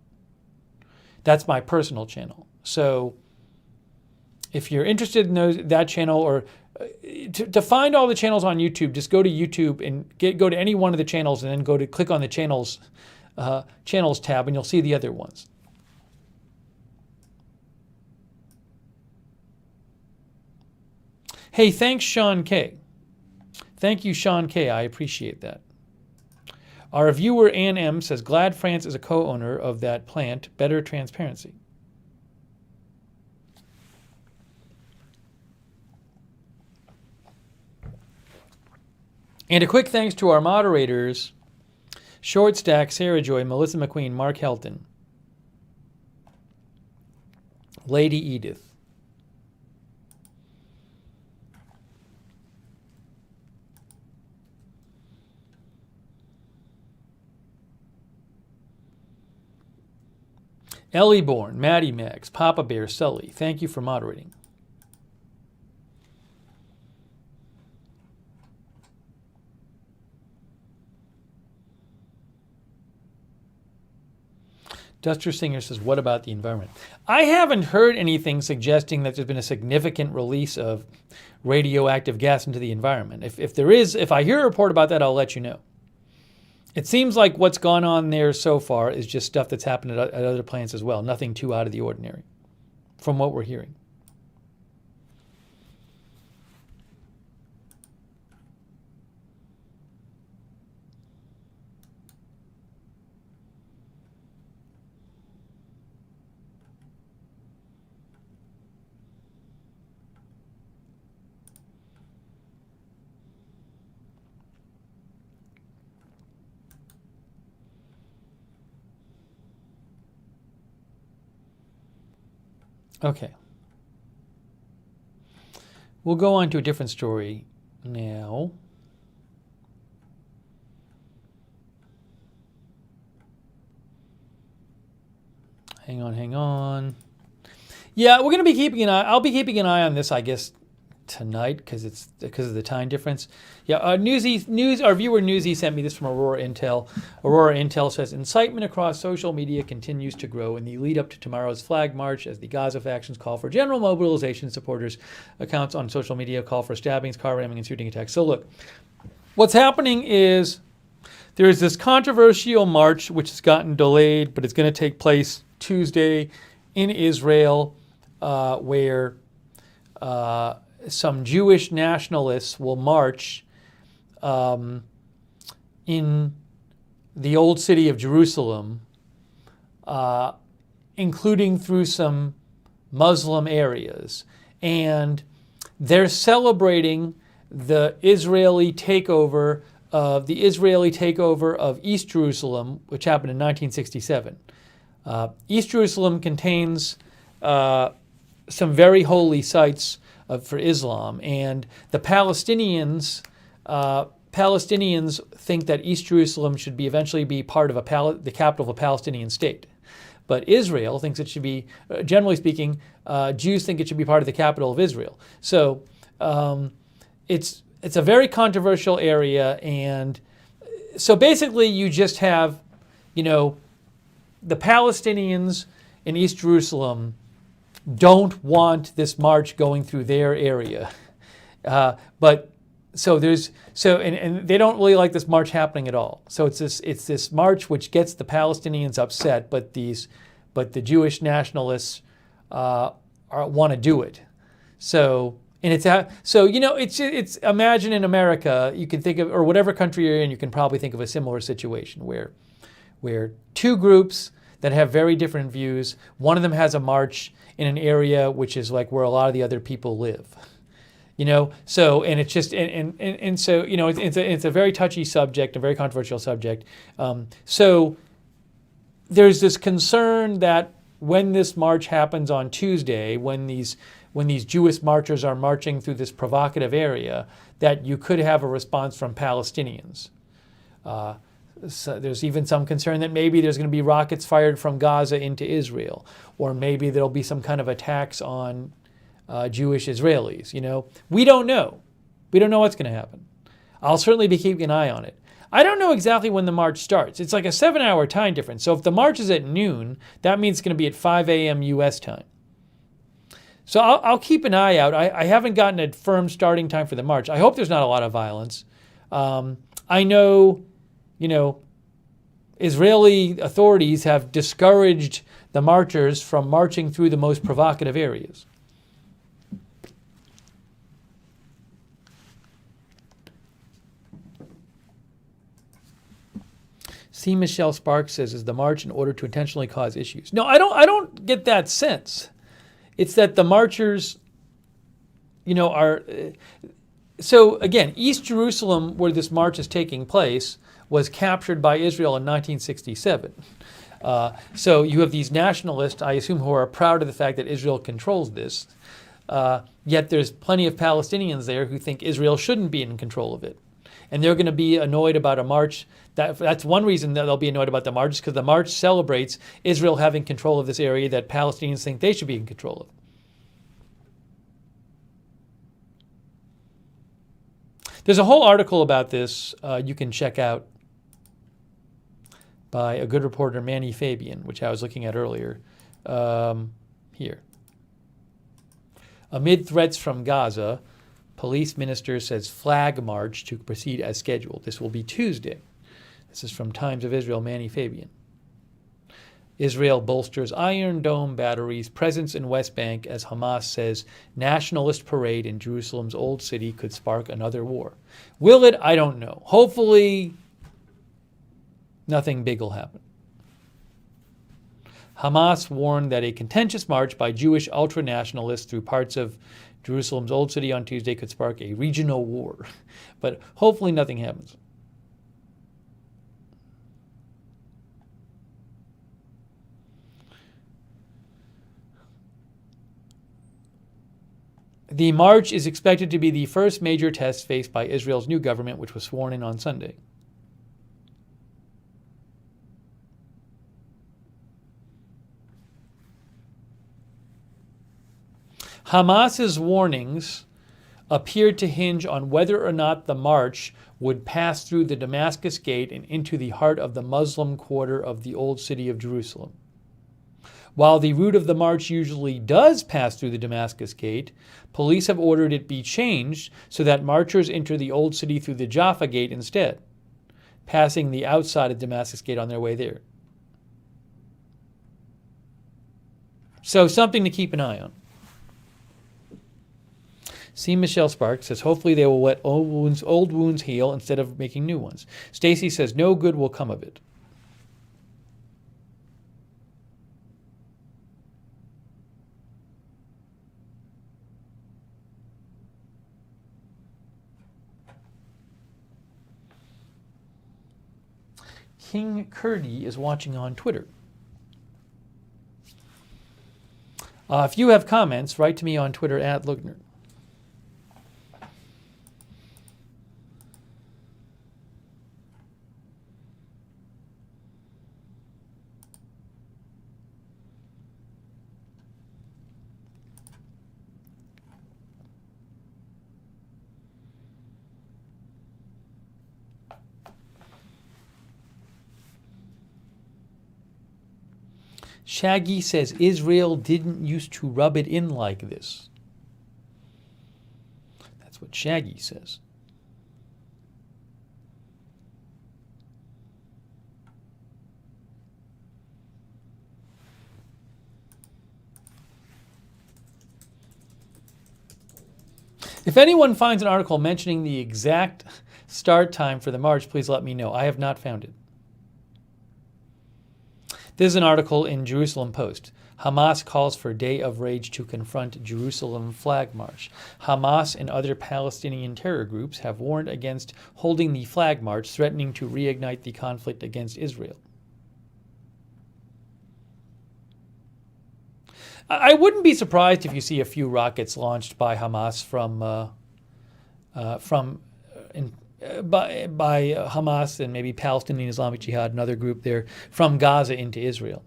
That's my personal channel. So if you're interested in that channel or to find all the channels on YouTube, just go to YouTube and go to any one of the channels and then click on the channels tab and you'll see the other ones. Hey, thanks, Sean K. Thank you, Sean K. I appreciate that. Our viewer, Ann M., says, glad France is a co-owner of that plant. Better transparency. And a quick thanks to our moderators, Short Stack, Sarah Joy, Melissa McQueen, Mark Helton, Lady Edith. Ellie Bourne, Maddie Max, Papa Bear, Sully, thank you for moderating. Duster Singer says, what about the environment? I haven't heard anything suggesting that there's been a significant release of radioactive gas into the environment. If I hear a report about that, I'll let you know. It seems like what's gone on there so far is just stuff that's happened at other plants as well. Nothing too out of the ordinary from what we're hearing. Okay. We'll go on to a different story now. Hang on. Yeah, we're going to be keeping an eye. I'll be keeping an eye on this, I guess, tonight because of the time difference. Yeah, our viewer Newsy sent me this from Aurora Intel. Aurora Intel says incitement across social media continues to grow in the lead up to tomorrow's flag march as the Gaza factions call for general mobilization. Supporters accounts on social media call for stabbings, car ramming, and shooting attacks. So look, what's happening is there is this controversial march which has gotten delayed, but it's going to take place Tuesday in Israel, where some Jewish nationalists will march in the old city of Jerusalem, including through some Muslim areas. And they're celebrating the Israeli takeover of East Jerusalem, which happened in 1967. East Jerusalem contains some very holy sites for Islam, and the Palestinians think that East Jerusalem should eventually be part of the capital of a Palestinian state. But Israel thinks it should be, generally speaking, Jews think it should be part of the capital of Israel. So it's a very controversial area, and so basically you just have, the Palestinians in East Jerusalem don't want this march going through their area, and they don't really like this march happening at all. So it's this march which gets the Palestinians upset, but the Jewish nationalists want to do it. So it's imagine in America you can think of, or whatever country you're in, you can probably think of a similar situation where two groups that have very different views, one of them has a march in an area which is like where a lot of the other people live, So it's a very touchy subject, a very controversial subject. So there's this concern that when this march happens on Tuesday, when these Jewish marchers are marching through this provocative area, that you could have a response from Palestinians. So there's even some concern that maybe there's going to be rockets fired from Gaza into Israel, or maybe there'll be some kind of attacks on Jewish Israelis. We don't know. We don't know what's going to happen. I'll certainly be keeping an eye on it. I don't know exactly when the march starts. It's like a 7-hour time difference. So if the march is at noon, that means it's going to be at 5 a.m. U.S. time. So I'll keep an eye out. I haven't gotten a firm starting time for the march. I hope there's not a lot of violence. I know, Israeli authorities have discouraged the marchers from marching through the most provocative areas. C. Michelle Sparks says, is the march in order to intentionally cause issues? No, I don't get that sense. It's that the marchers, are... So again, East Jerusalem, where this march is taking place, was captured by Israel in 1967. So you have these nationalists, I assume, who are proud of the fact that Israel controls this. Yet there's plenty of Palestinians there who think Israel shouldn't be in control of it. and they're going to be annoyed about a march. That's one reason that they'll be annoyed about the march, is because the march celebrates Israel having control of this area that Palestinians think they should be in control of. There's a whole article about this you can check out by a good reporter, Manny Fabian, which I was looking at earlier. Here. Amid threats from Gaza, police minister says flag march to proceed as scheduled. This will be Tuesday. This is from Times of Israel, Manny Fabian. Israel bolsters Iron Dome batteries' presence in West Bank as Hamas says nationalist parade in Jerusalem's Old City could spark another war. Will it? I don't know. Hopefully, nothing big will happen. Hamas warned that a contentious march by Jewish ultranationalists through parts of Jerusalem's Old City on Tuesday could spark a regional war. But hopefully nothing happens. The march is expected to be the first major test faced by Israel's new government, which was sworn in on Sunday. Hamas's warnings appeared to hinge on whether or not the march would pass through the Damascus Gate and into the heart of the Muslim quarter of the Old City of Jerusalem. While the route of the march usually does pass through the Damascus Gate, police have ordered it be changed so that marchers enter the Old City through the Jaffa Gate instead, passing the outside of Damascus Gate on their way there. So something to keep an eye on. C. Michelle Sparks says, hopefully they will let old wounds heal instead of making new ones. Stacy says, no good will come of it. King Kurdi is watching on Twitter. If you have comments, write to me on Twitter at Lugner. Shaggy says Israel didn't used to rub it in like this. That's what Shaggy says. If anyone finds an article mentioning the exact start time for the march, please let me know. I have not found it. This is an article in Jerusalem Post. Hamas calls for Day of Rage to confront Jerusalem flag march. Hamas and other Palestinian terror groups have warned against holding the flag march, threatening to reignite the conflict against Israel. I wouldn't be surprised if you see a few rockets launched by Hamas by Hamas and maybe Palestinian Islamic Jihad, another group there, from Gaza into Israel.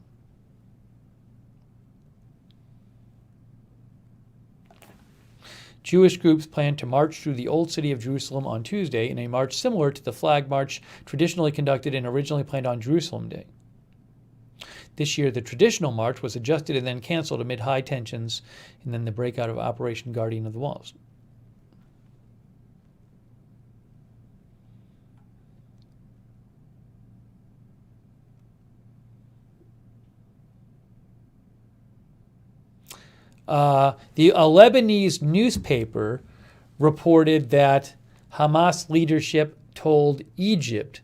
Jewish groups plan to march through the Old City of Jerusalem on Tuesday in a march similar to the flag march traditionally conducted and originally planned on Jerusalem Day. This year, the traditional march was adjusted and then canceled amid high tensions and then the breakout of Operation Guardian of the Walls. A Lebanese newspaper reported that Hamas leadership told Egypt's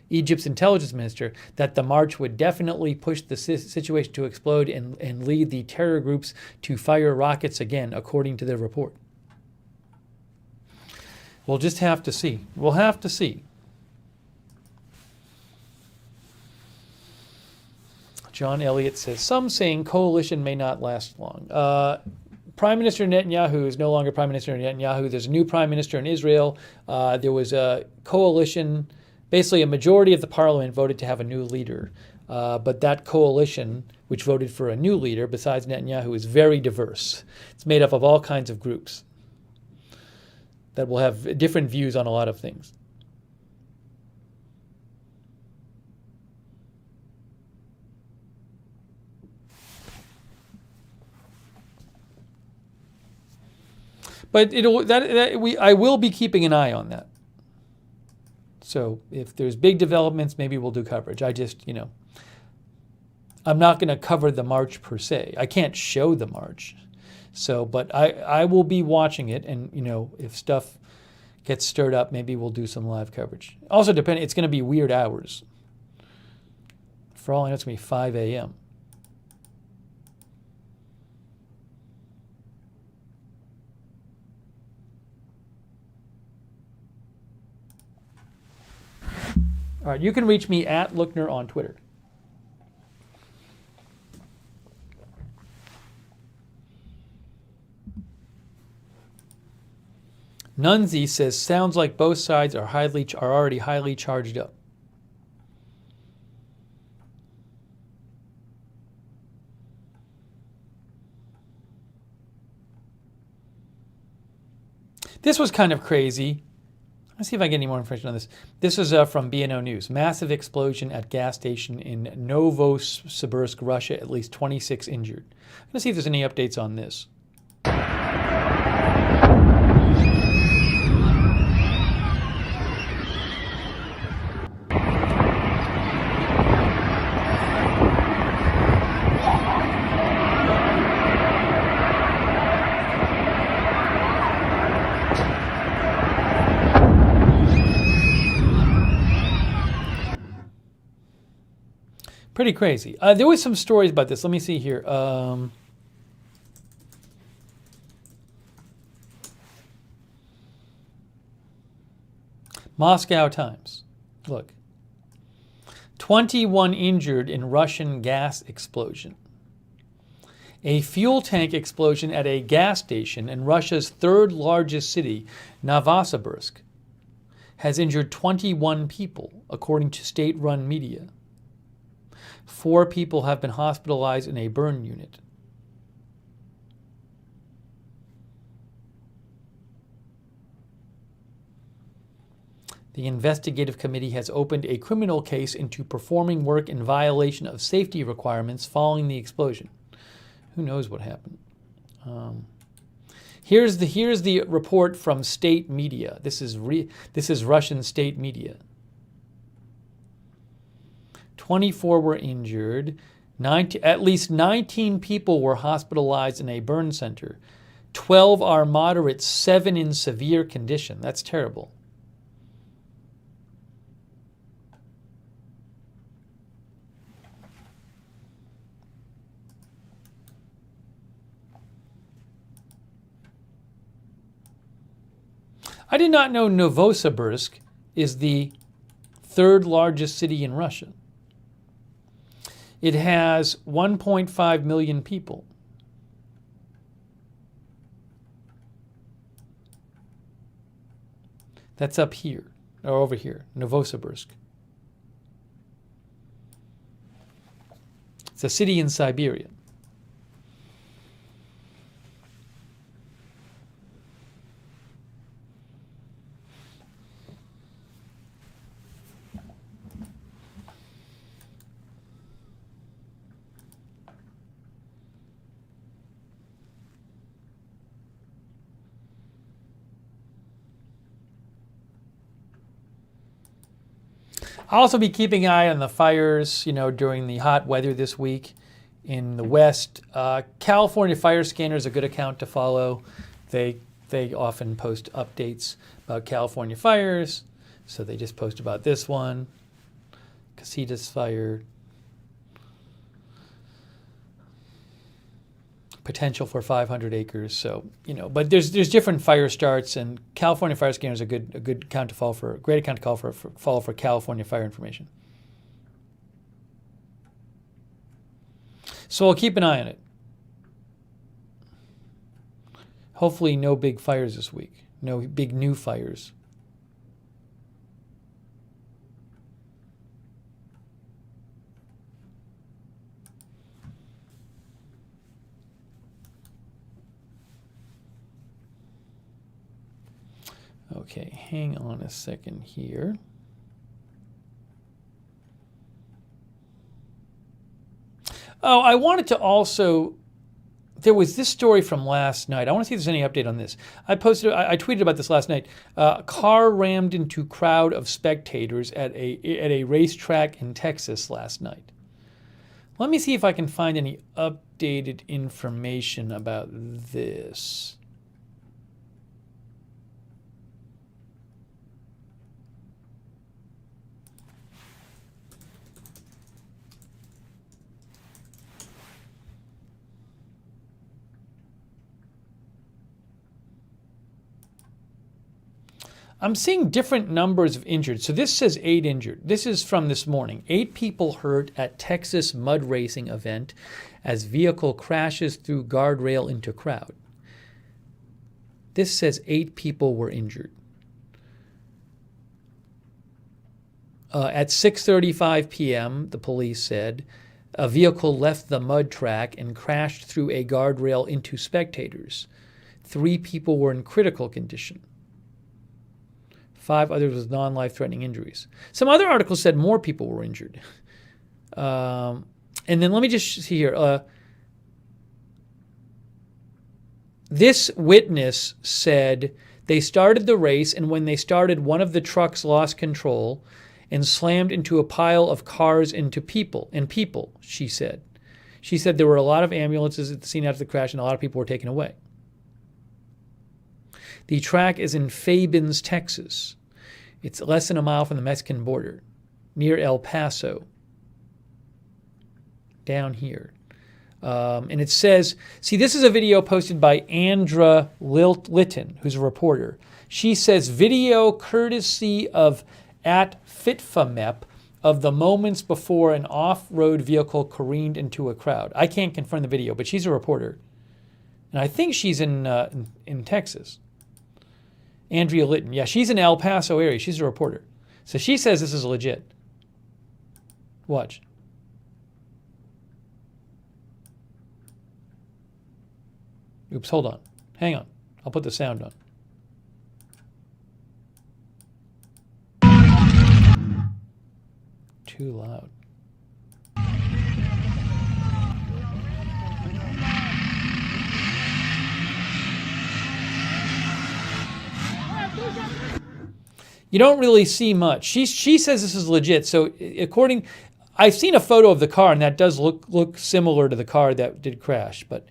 intelligence minister, that the march would definitely push the situation to explode and lead the terror groups to fire rockets again, according to their report. We'll just have to see. We'll have to see. John Elliott says, some saying coalition may not last long. Prime Minister Netanyahu is no longer Prime Minister Netanyahu. There's a new Prime Minister in Israel. There was a coalition. Basically, a majority of the parliament voted to have a new leader. But that coalition, which voted for a new leader besides Netanyahu, is very diverse. It's made up of all kinds of groups that will have different views on a lot of things. But I will be keeping an eye on that. So if there's big developments, maybe we'll do coverage. I'm not going to cover the march per se. I can't show the march. So, but I will be watching it, and if stuff gets stirred up, maybe we'll do some live coverage. Also, it's going to be weird hours. For all I know, it's going to be 5 a.m. All right, you can reach me at Lookner on Twitter. Nunzi says, sounds like both sides are already highly charged up. This was kind of crazy. Let's see if I get any more information on this. This is from BNO News. Massive explosion at gas station in Novosibirsk, Russia. At least 26 injured. I'm going to see if there's any updates on this. Pretty crazy. There was some stories about this. Let me see here. Moscow Times. Look. 21 injured in Russian gas explosion. A fuel tank explosion at a gas station in Russia's third largest city, Novosibirsk, has injured 21 people, according to state-run media. 4 people have been hospitalized in a burn unit. The investigative committee has opened a criminal case into performing work in violation of safety requirements following the explosion. Who knows what happened? Here's the report from state media. This is Russian state media. 24 were injured. At least 19 people were hospitalized in a burn center. 12 are moderate, 7 in severe condition. That's terrible. I did not know Novosibirsk is the third largest city in Russia. It has 1.5 million people. That's up here, or over here, Novosibirsk. It's a city in Siberia. I'll also be keeping an eye on the fires, during the hot weather this week in the West. California Fire Scanner is a good account to follow. They often post updates about California fires. So they just post about this one, Casitas fire, potential for 500 acres. So, but there's different fire starts, and California Fire Scanner is a good account to follow for, great account to follow for California fire information. So I'll keep an eye on it. Hopefully no big fires this week. No big new fires. Okay, hang on a second here. Oh, I wanted to also, there was this story from last night. I want to see if there's any update on this. I tweeted about this last night. Car rammed into crowd of spectators at a racetrack in Texas last night. Let me see if I can find any updated information about this. I'm seeing different numbers of injured. So this says 8 injured. This is from this morning. 8 people hurt at Texas mud racing event as vehicle crashes through guardrail into crowd. This says 8 people were injured. At 6:35 p.m., the police said, a vehicle left the mud track and crashed through a guardrail into spectators. 3 people were in critical condition. 5 others with non-life-threatening injuries. Some other articles said more people were injured. And then let me just see here. This witness said they started the race, and when they started, one of the trucks lost control and slammed into a pile of cars and people, she said. She said there were a lot of ambulances at the scene after the crash, and a lot of people were taken away. The track is in Fabens, Texas. It's less than a mile from the Mexican border, near El Paso, down here. And it says, see, this is a video posted by Andra Litton, who's a reporter. She says, video courtesy of @FitfaMep of the moments before an off-road vehicle careened into a crowd. I can't confirm the video, but she's a reporter. And I think she's in Texas. Andrea Litton. Yeah, she's in El Paso area. She's a reporter. So she says this is legit. Watch. Oops, hold on. Hang on. I'll put the sound on. Too loud. You don't really see much. She says this is legit. So I've seen a photo of the car, and that does look similar to the car that did crash. But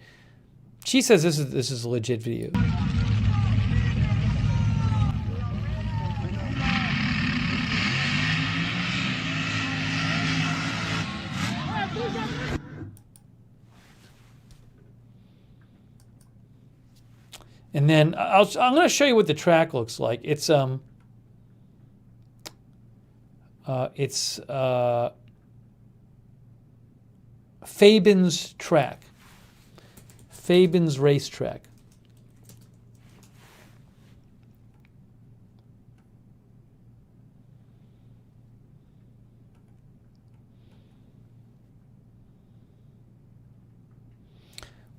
she says this is a legit video. And then I'm going to show you what the track looks like. It's Fabens track. Fabens racetrack.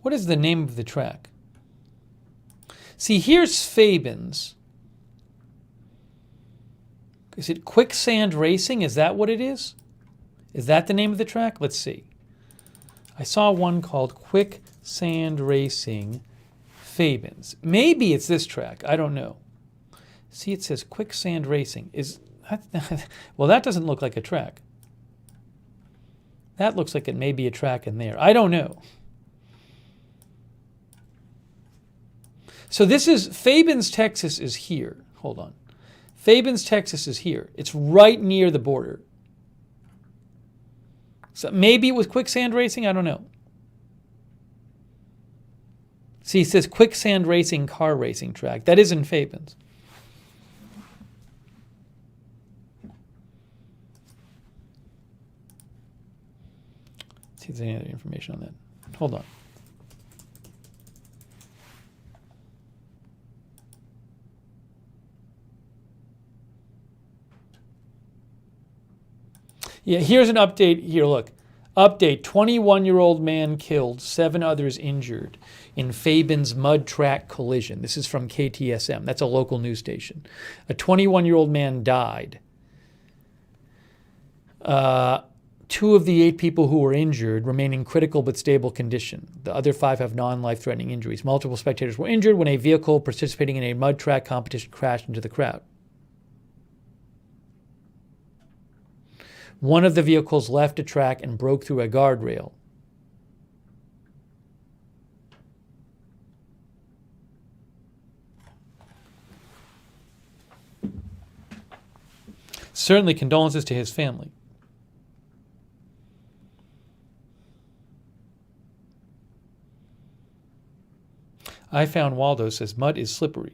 What is the name of the track? See, here's Fabens. Is it Quicksand Racing? Is that what it is? Is that the name of the track? Let's see. I saw one called Quicksand Racing Fabens. Maybe it's this track. I don't know. See, it says Quicksand Racing. Well, that doesn't look like a track. That looks like it may be a track in there. I don't know. So this is Fabens, Texas is here. Hold on. Fabens, Texas is here. It's right near the border. So maybe it was Quicksand Racing. I don't know. See, it says Quicksand Racing car racing track. That is in Fabens. See if there's any other information on that. Hold on. Yeah, here's an update. Here, look. Update, 21-year-old man killed, 7 others injured in Fabin's mud track collision. This is from KTSM. That's a local news station. A 21-year-old man died. 2 of the 8 people who were injured remain in critical but stable condition. The other 5 have non-life-threatening injuries. Multiple spectators were injured when a vehicle participating in a mud track competition crashed into the crowd. One of the vehicles left a track and broke through a guardrail. Certainly condolences to his family. I found Waldo says mud is slippery.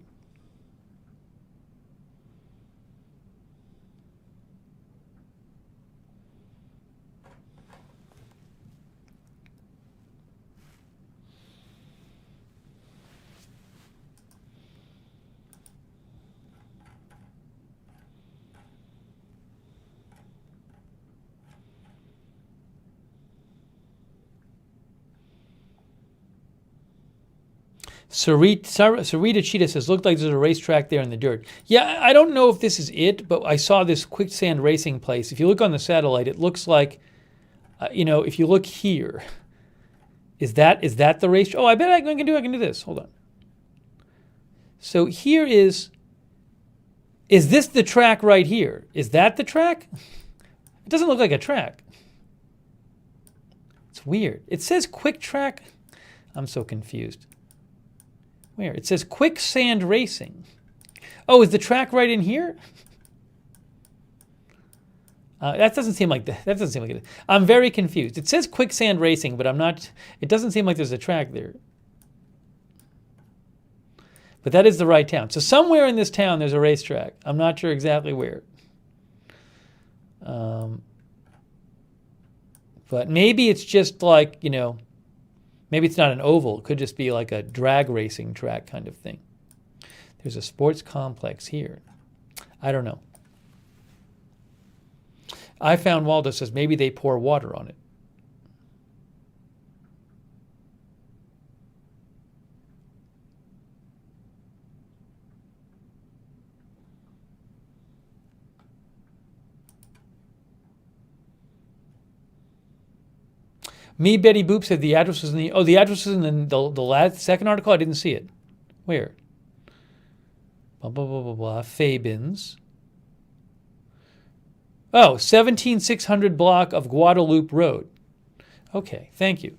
Sarita Cheetah says, looked like there's a racetrack there in the dirt. Yeah, I don't know if this is it, but I saw this quicksand racing place. If you look on the satellite, it looks like, if you look here, is that the race? Oh, I bet I can do this. Hold on. So here is this the track right here? Is that the track? It doesn't look like a track. It's weird. It says quick track. I'm so confused. Where? It says quicksand racing. Oh, is the track right in here? That doesn't seem like it. I'm very confused. It says quicksand racing, but it doesn't seem like there's a track there. But that is the right town. So somewhere in this town there's a racetrack. I'm not sure exactly where. But maybe it's just like, maybe it's not an oval. It could just be like a drag racing track kind of thing. There's a sports complex here. I don't know. I found Waldo says maybe they pour water on it. Me, Betty Boop said the address was the address was in the second article. I didn't see it. Where? Blah, blah, blah, blah, blah. Fabin's. Oh, 17600 block of Guadalupe Road. Okay, thank you.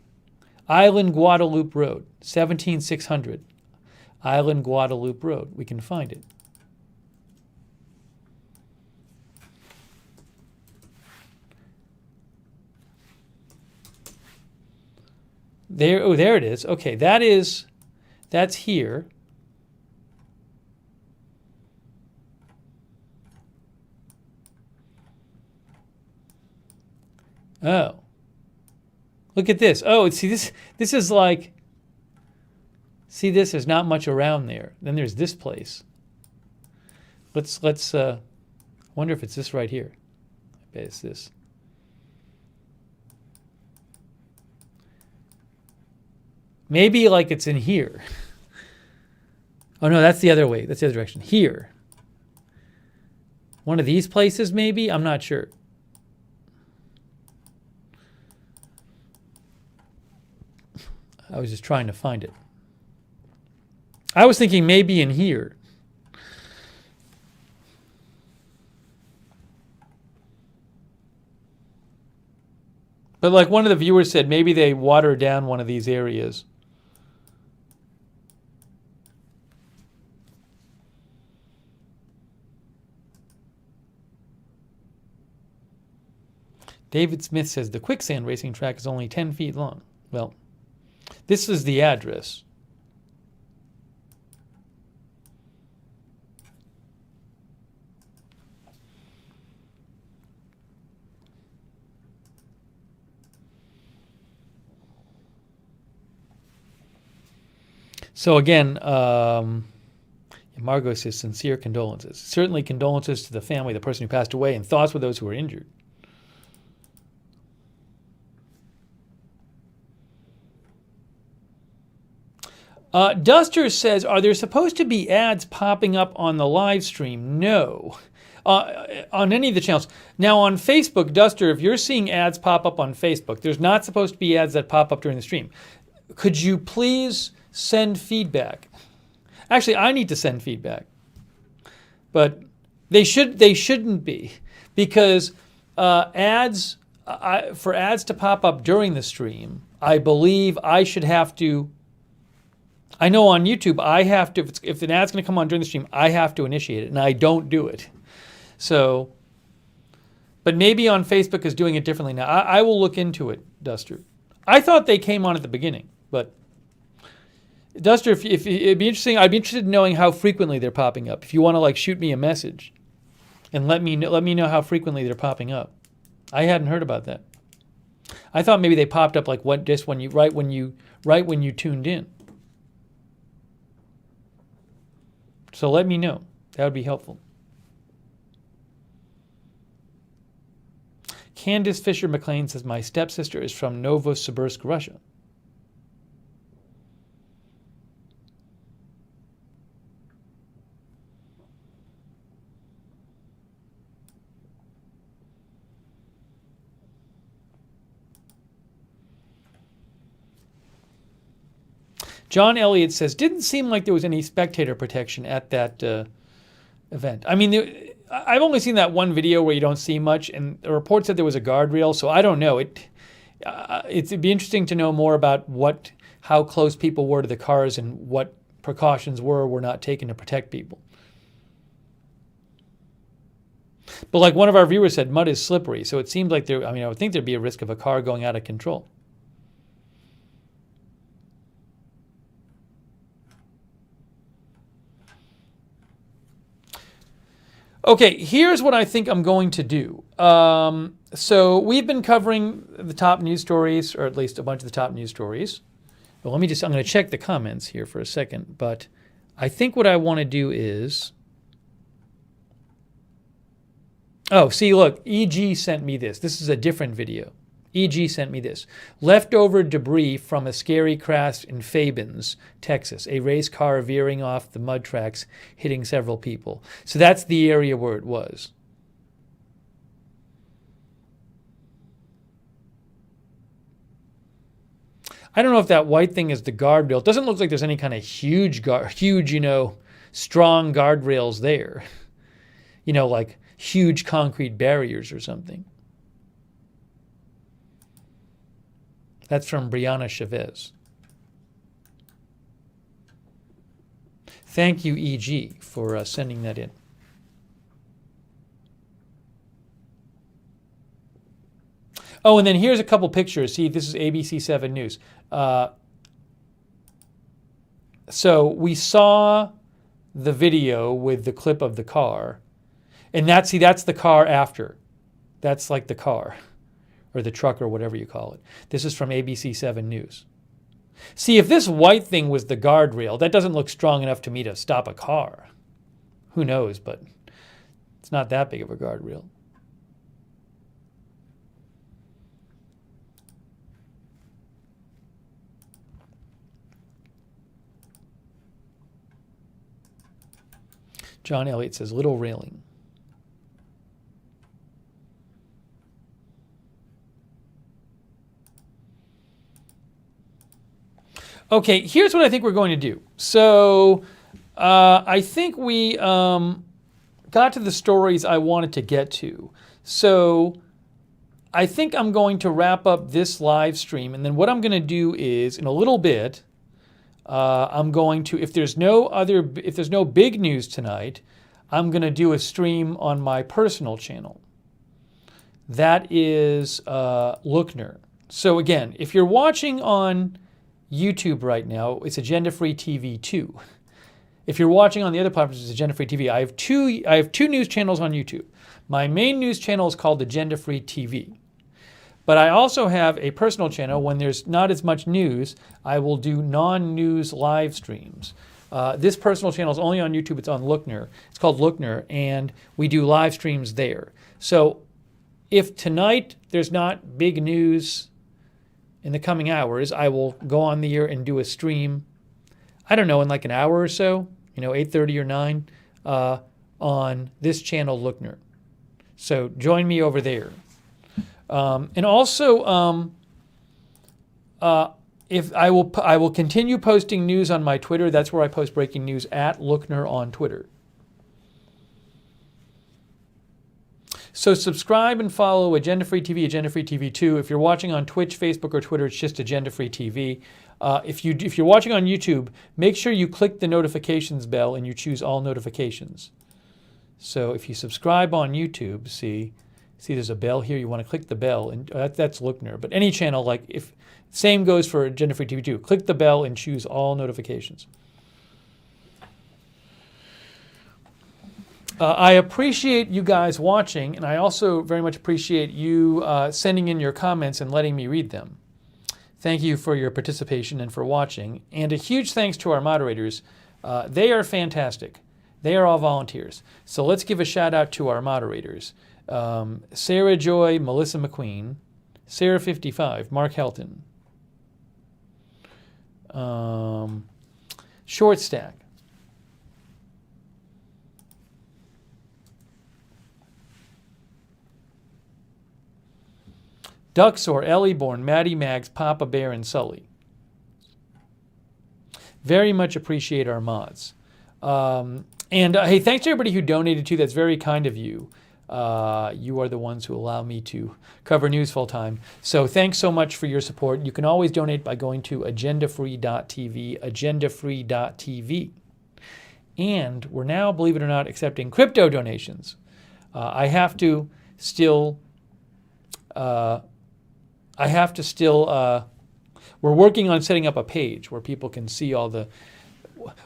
Island Guadalupe Road, 17600. Island Guadalupe Road. We can find it. There it is. Okay, that's here. Oh. Look at this. Oh, see this is like, see this, there's not much around there. Then there's this place. Let's wonder if it's this right here. I bet it's this. Maybe like it's in here. Oh no, that's the other way. That's the other direction. Here. One of these places maybe? I'm not sure. I was just trying to find it. I was thinking maybe in here. But like one of the viewers said, maybe they water down one of these areas. David Smith says the quicksand racing track is only 10 feet long. Well, this is the address. So again, Margot says sincere condolences. Certainly condolences to the family, the person who passed away, and thoughts with those who were injured. Duster says, are there supposed to be ads popping up on the live stream? No. On any of the channels. Now on Facebook, Duster, if you're seeing ads pop up on Facebook, there's not supposed to be ads that pop up during the stream. Could you please send feedback? Actually, I need to send feedback. But they shouldn't be, because for ads to pop up during the stream, I believe I should have to. I know on YouTube I have to. If an ad's going to come on during the stream, I have to initiate it, and I don't do it. So, but maybe on Facebook is doing it differently now. I will look into it, Duster. I thought they came on at the beginning, but Duster, if it'd be interesting, I'd be interested in knowing how frequently they're popping up. If you want to shoot me a message and let me know how frequently they're popping up. I hadn't heard about that. I thought maybe they popped up just when you tuned in. So let me know. That would be helpful. Candace Fisher McLean says, my stepsister is from Novosibirsk, Russia. John Elliott says, didn't seem like there was any spectator protection at that event. I mean, I've only seen that one video where you don't see much, and the report said there was a guardrail, so I don't know. It'd be interesting to know more about how close people were to the cars and what precautions were not taken to protect people. But like one of our viewers said, mud is slippery, so it seems like I would think there'd be a risk of a car going out of control. Okay, here's what I think I'm going to do. So we've been covering the top news stories, or at least a bunch of the top news stories. Well, I'm going to check the comments here for a second, but I think what I want to do is, oh, see, look, EG sent me this. This is a different video. EG sent me this. Leftover debris from a scary crash in Fabens, Texas. A race car veering off the mud tracks, hitting several people. So that's the area where it was. I don't know if that white thing is the guardrail. It doesn't look like there's any kind of huge, strong guardrails there. Like huge concrete barriers or something. That's from Brianna Chavez. Thank you, EG, for sending that in. Oh, and then here's a couple pictures. See, this is ABC 7 News. So we saw the video with the clip of the car. And that's the car after. That's like the car. Or the truck, or whatever you call it. This is from ABC 7 News. See, if this white thing was the guardrail, that doesn't look strong enough to me to stop a car. Who knows, but it's not that big of a guardrail. John Elliott says, little railing. Okay, here's what I think we're going to do. So I think we got to the stories I wanted to get to. So I think I'm going to wrap up this live stream, and then what I'm going to do is, in a little bit, I'm going to, if there's no big news tonight, I'm going to do a stream on my personal channel. That is Lookner. So again, if you're watching on YouTube right now, it's Agenda Free TV 2. If you're watching on the other platforms, it's Agenda Free TV. I have two news channels on YouTube. My main news channel is called Agenda Free TV. But I also have a personal channel. When there's not as much news, I will do non-news live streams. This personal channel is only on YouTube. It's on Lookner. It's called Lookner, and we do live streams there. So if tonight there's not big news in the coming hours, I will go on the air and do a stream. I don't know, in like an hour or so, 8:30 or 9, on this channel, Lookner. So join me over there. And also, if I will continue posting news on my Twitter. That's where I post breaking news, at Lookner on Twitter. So subscribe and follow Agenda Free TV, Agenda Free TV 2. If you're watching on Twitch, Facebook, or Twitter, it's just Agenda Free TV. If you're watching on YouTube, make sure you click the notifications bell and you choose all notifications. So if you subscribe on YouTube, see there's a bell here. You want to click the bell, and that's Lookner. But any channel, same goes for Agenda Free TV 2. Click the bell and choose all notifications. I appreciate you guys watching, and I also very much appreciate you sending in your comments and letting me read them. Thank you for your participation and for watching. And a huge thanks to our moderators. They are fantastic. They are all volunteers. So let's give a shout out to our moderators. Sarah Joy, Melissa McQueen, Sarah 55, Mark Helton, Short Stack, Duxor, Ellieborn, Maddie Mags, Papa Bear, and Sully. Very much appreciate our mods. Hey, thanks to everybody who donated too. That's very kind of you. You are the ones who allow me to cover news full time. So thanks so much for your support. You can always donate by going to agendafree.tv, agendafree.tv. And we're now, believe it or not, accepting crypto donations. We're working on setting up a page where people can see all the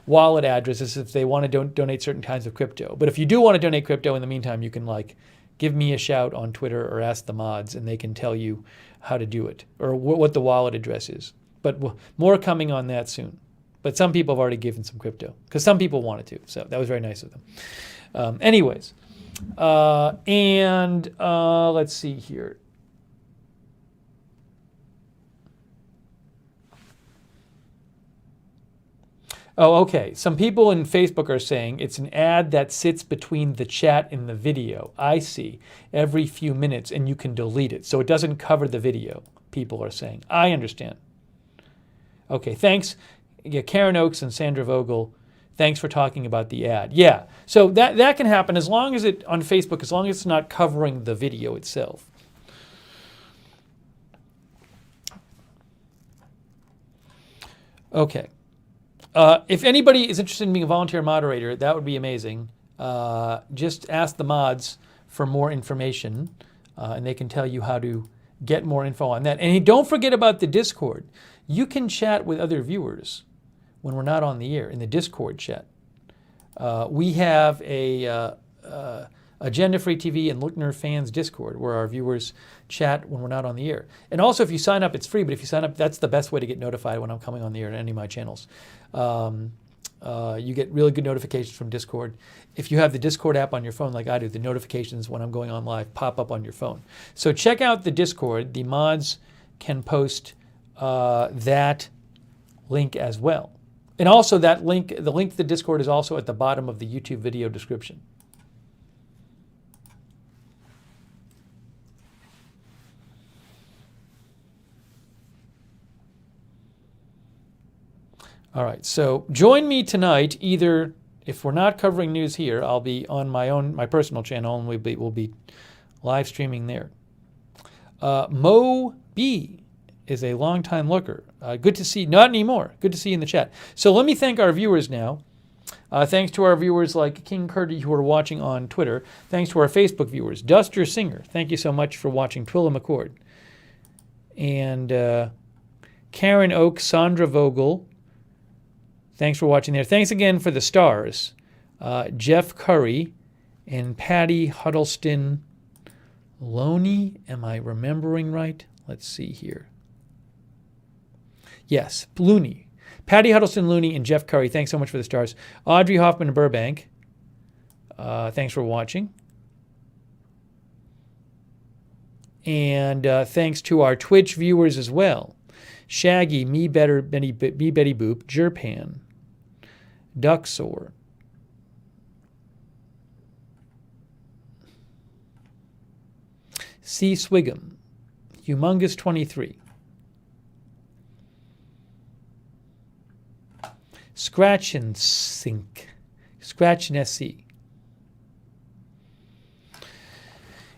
wallet addresses if they want to donate certain kinds of crypto. But if you do want to donate crypto in the meantime, you can give me a shout on Twitter or ask the mods, and they can tell you how to do it or what the wallet address is. But more coming on that soon. But some people have already given some crypto because some people wanted to. So that was very nice of them. Let's see here. Oh, okay. Some people in Facebook are saying it's an ad that sits between the chat and the video. I see. Every few minutes, and you can delete it. So it doesn't cover the video, people are saying. I understand. Okay, thanks. Yeah, Karen Oakes and Sandra Vogel, thanks for talking about the ad. Yeah, so that can happen as long as on Facebook, as long as it's not covering the video itself. Okay. If anybody is interested in being a volunteer moderator, that would be amazing. Just ask the mods for more information, and they can tell you how to get more info on that. And don't forget about the Discord. You can chat with other viewers when we're not on the air in the Discord chat. We have a Agenda Free TV and Lookner Fans Discord where our viewers chat when we're not on the air. And also, if you sign up, it's free, but if you sign up, that's the best way to get notified when I'm coming on the air on any of my channels. You get really good notifications from Discord. If you have the Discord app on your phone like I do, the notifications when I'm going on live pop up on your phone. So check out the Discord. The mods can post that link as well. And also the link to the Discord is also at the bottom of the YouTube video description. All right, so join me tonight. Either if we're not covering news here, I'll be on my personal channel, and we'll be live streaming there. Mo B is a longtime looker. Good to see. Not anymore. Good to see you in the chat. So let me thank our viewers now. Thanks to our viewers like King Curdy who are watching on Twitter. Thanks to our Facebook viewers. Duster Singer, thank you so much for watching. Twilla McCord. And Karen Oak, Sandra Vogel. Thanks for watching there. Thanks again for the stars. Jeff Curry and Patty Huddleston Loney. Am I remembering right? Let's see here. Yes, Looney. Patty Huddleston Looney and Jeff Curry. Thanks so much for the stars. Audrey Hoffman and Burbank. Thanks for watching. And thanks to our Twitch viewers as well. Shaggy, Me Betty Boop, Jerpan. Duxor. C. Swigum. Humongous 23. Scratch and Sink. Scratch and SC.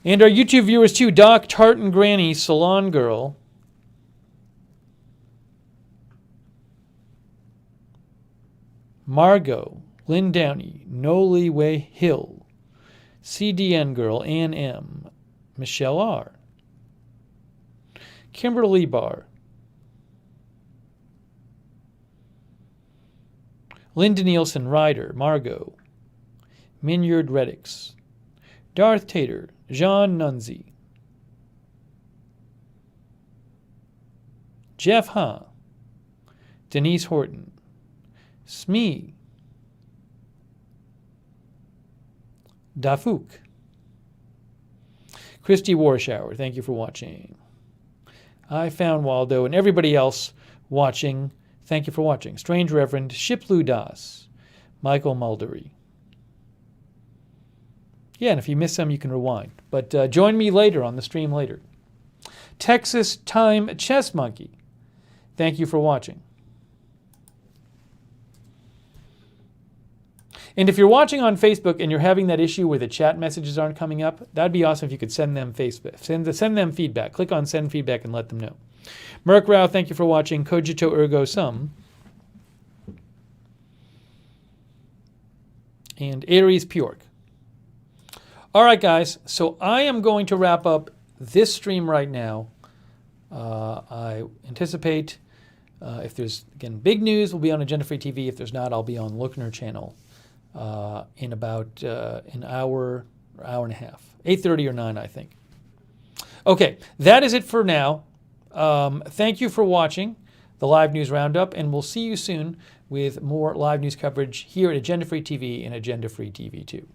And our YouTube viewers too, Doc, Tartan Granny, Salon Girl. Margot, Lynn Downey, Noli Way Hill, CDN Girl, Ann M, Michelle R, Kimberly Barr, Linda Nielsen, Ryder, Margot, Minyard Reddix, Darth Tater, Jean Nunzi, Jeff Ha, Denise Horton, Smee, Dafuk, Christy Warshower, thank you for watching. I Found Waldo, and everybody else watching, thank you for watching. Strange Reverend, Shiplu Das, Michael Muldery. Yeah, and if you miss some, you can rewind. But join me later on the stream later. Texas Time Chess Monkey, thank you for watching. And if you're watching on Facebook and you're having that issue where the chat messages aren't coming up, that'd be awesome if you could send them send them feedback. Click on send feedback and let them know. Merc Rao, thank you for watching. Cogito Ergo Sum. And Aries Pjork. All right, guys. So I am going to wrap up this stream right now. I anticipate if there's, again, big news, we'll be on Agenda Free TV. If there's not, I'll be on Lookner channel in about an hour or hour and a half. 8:30 or 9, I think. Okay, that is it for now. Thank you for watching the Live News Roundup, and we'll see you soon with more live news coverage here at Agenda Free TV and Agenda Free TV 2.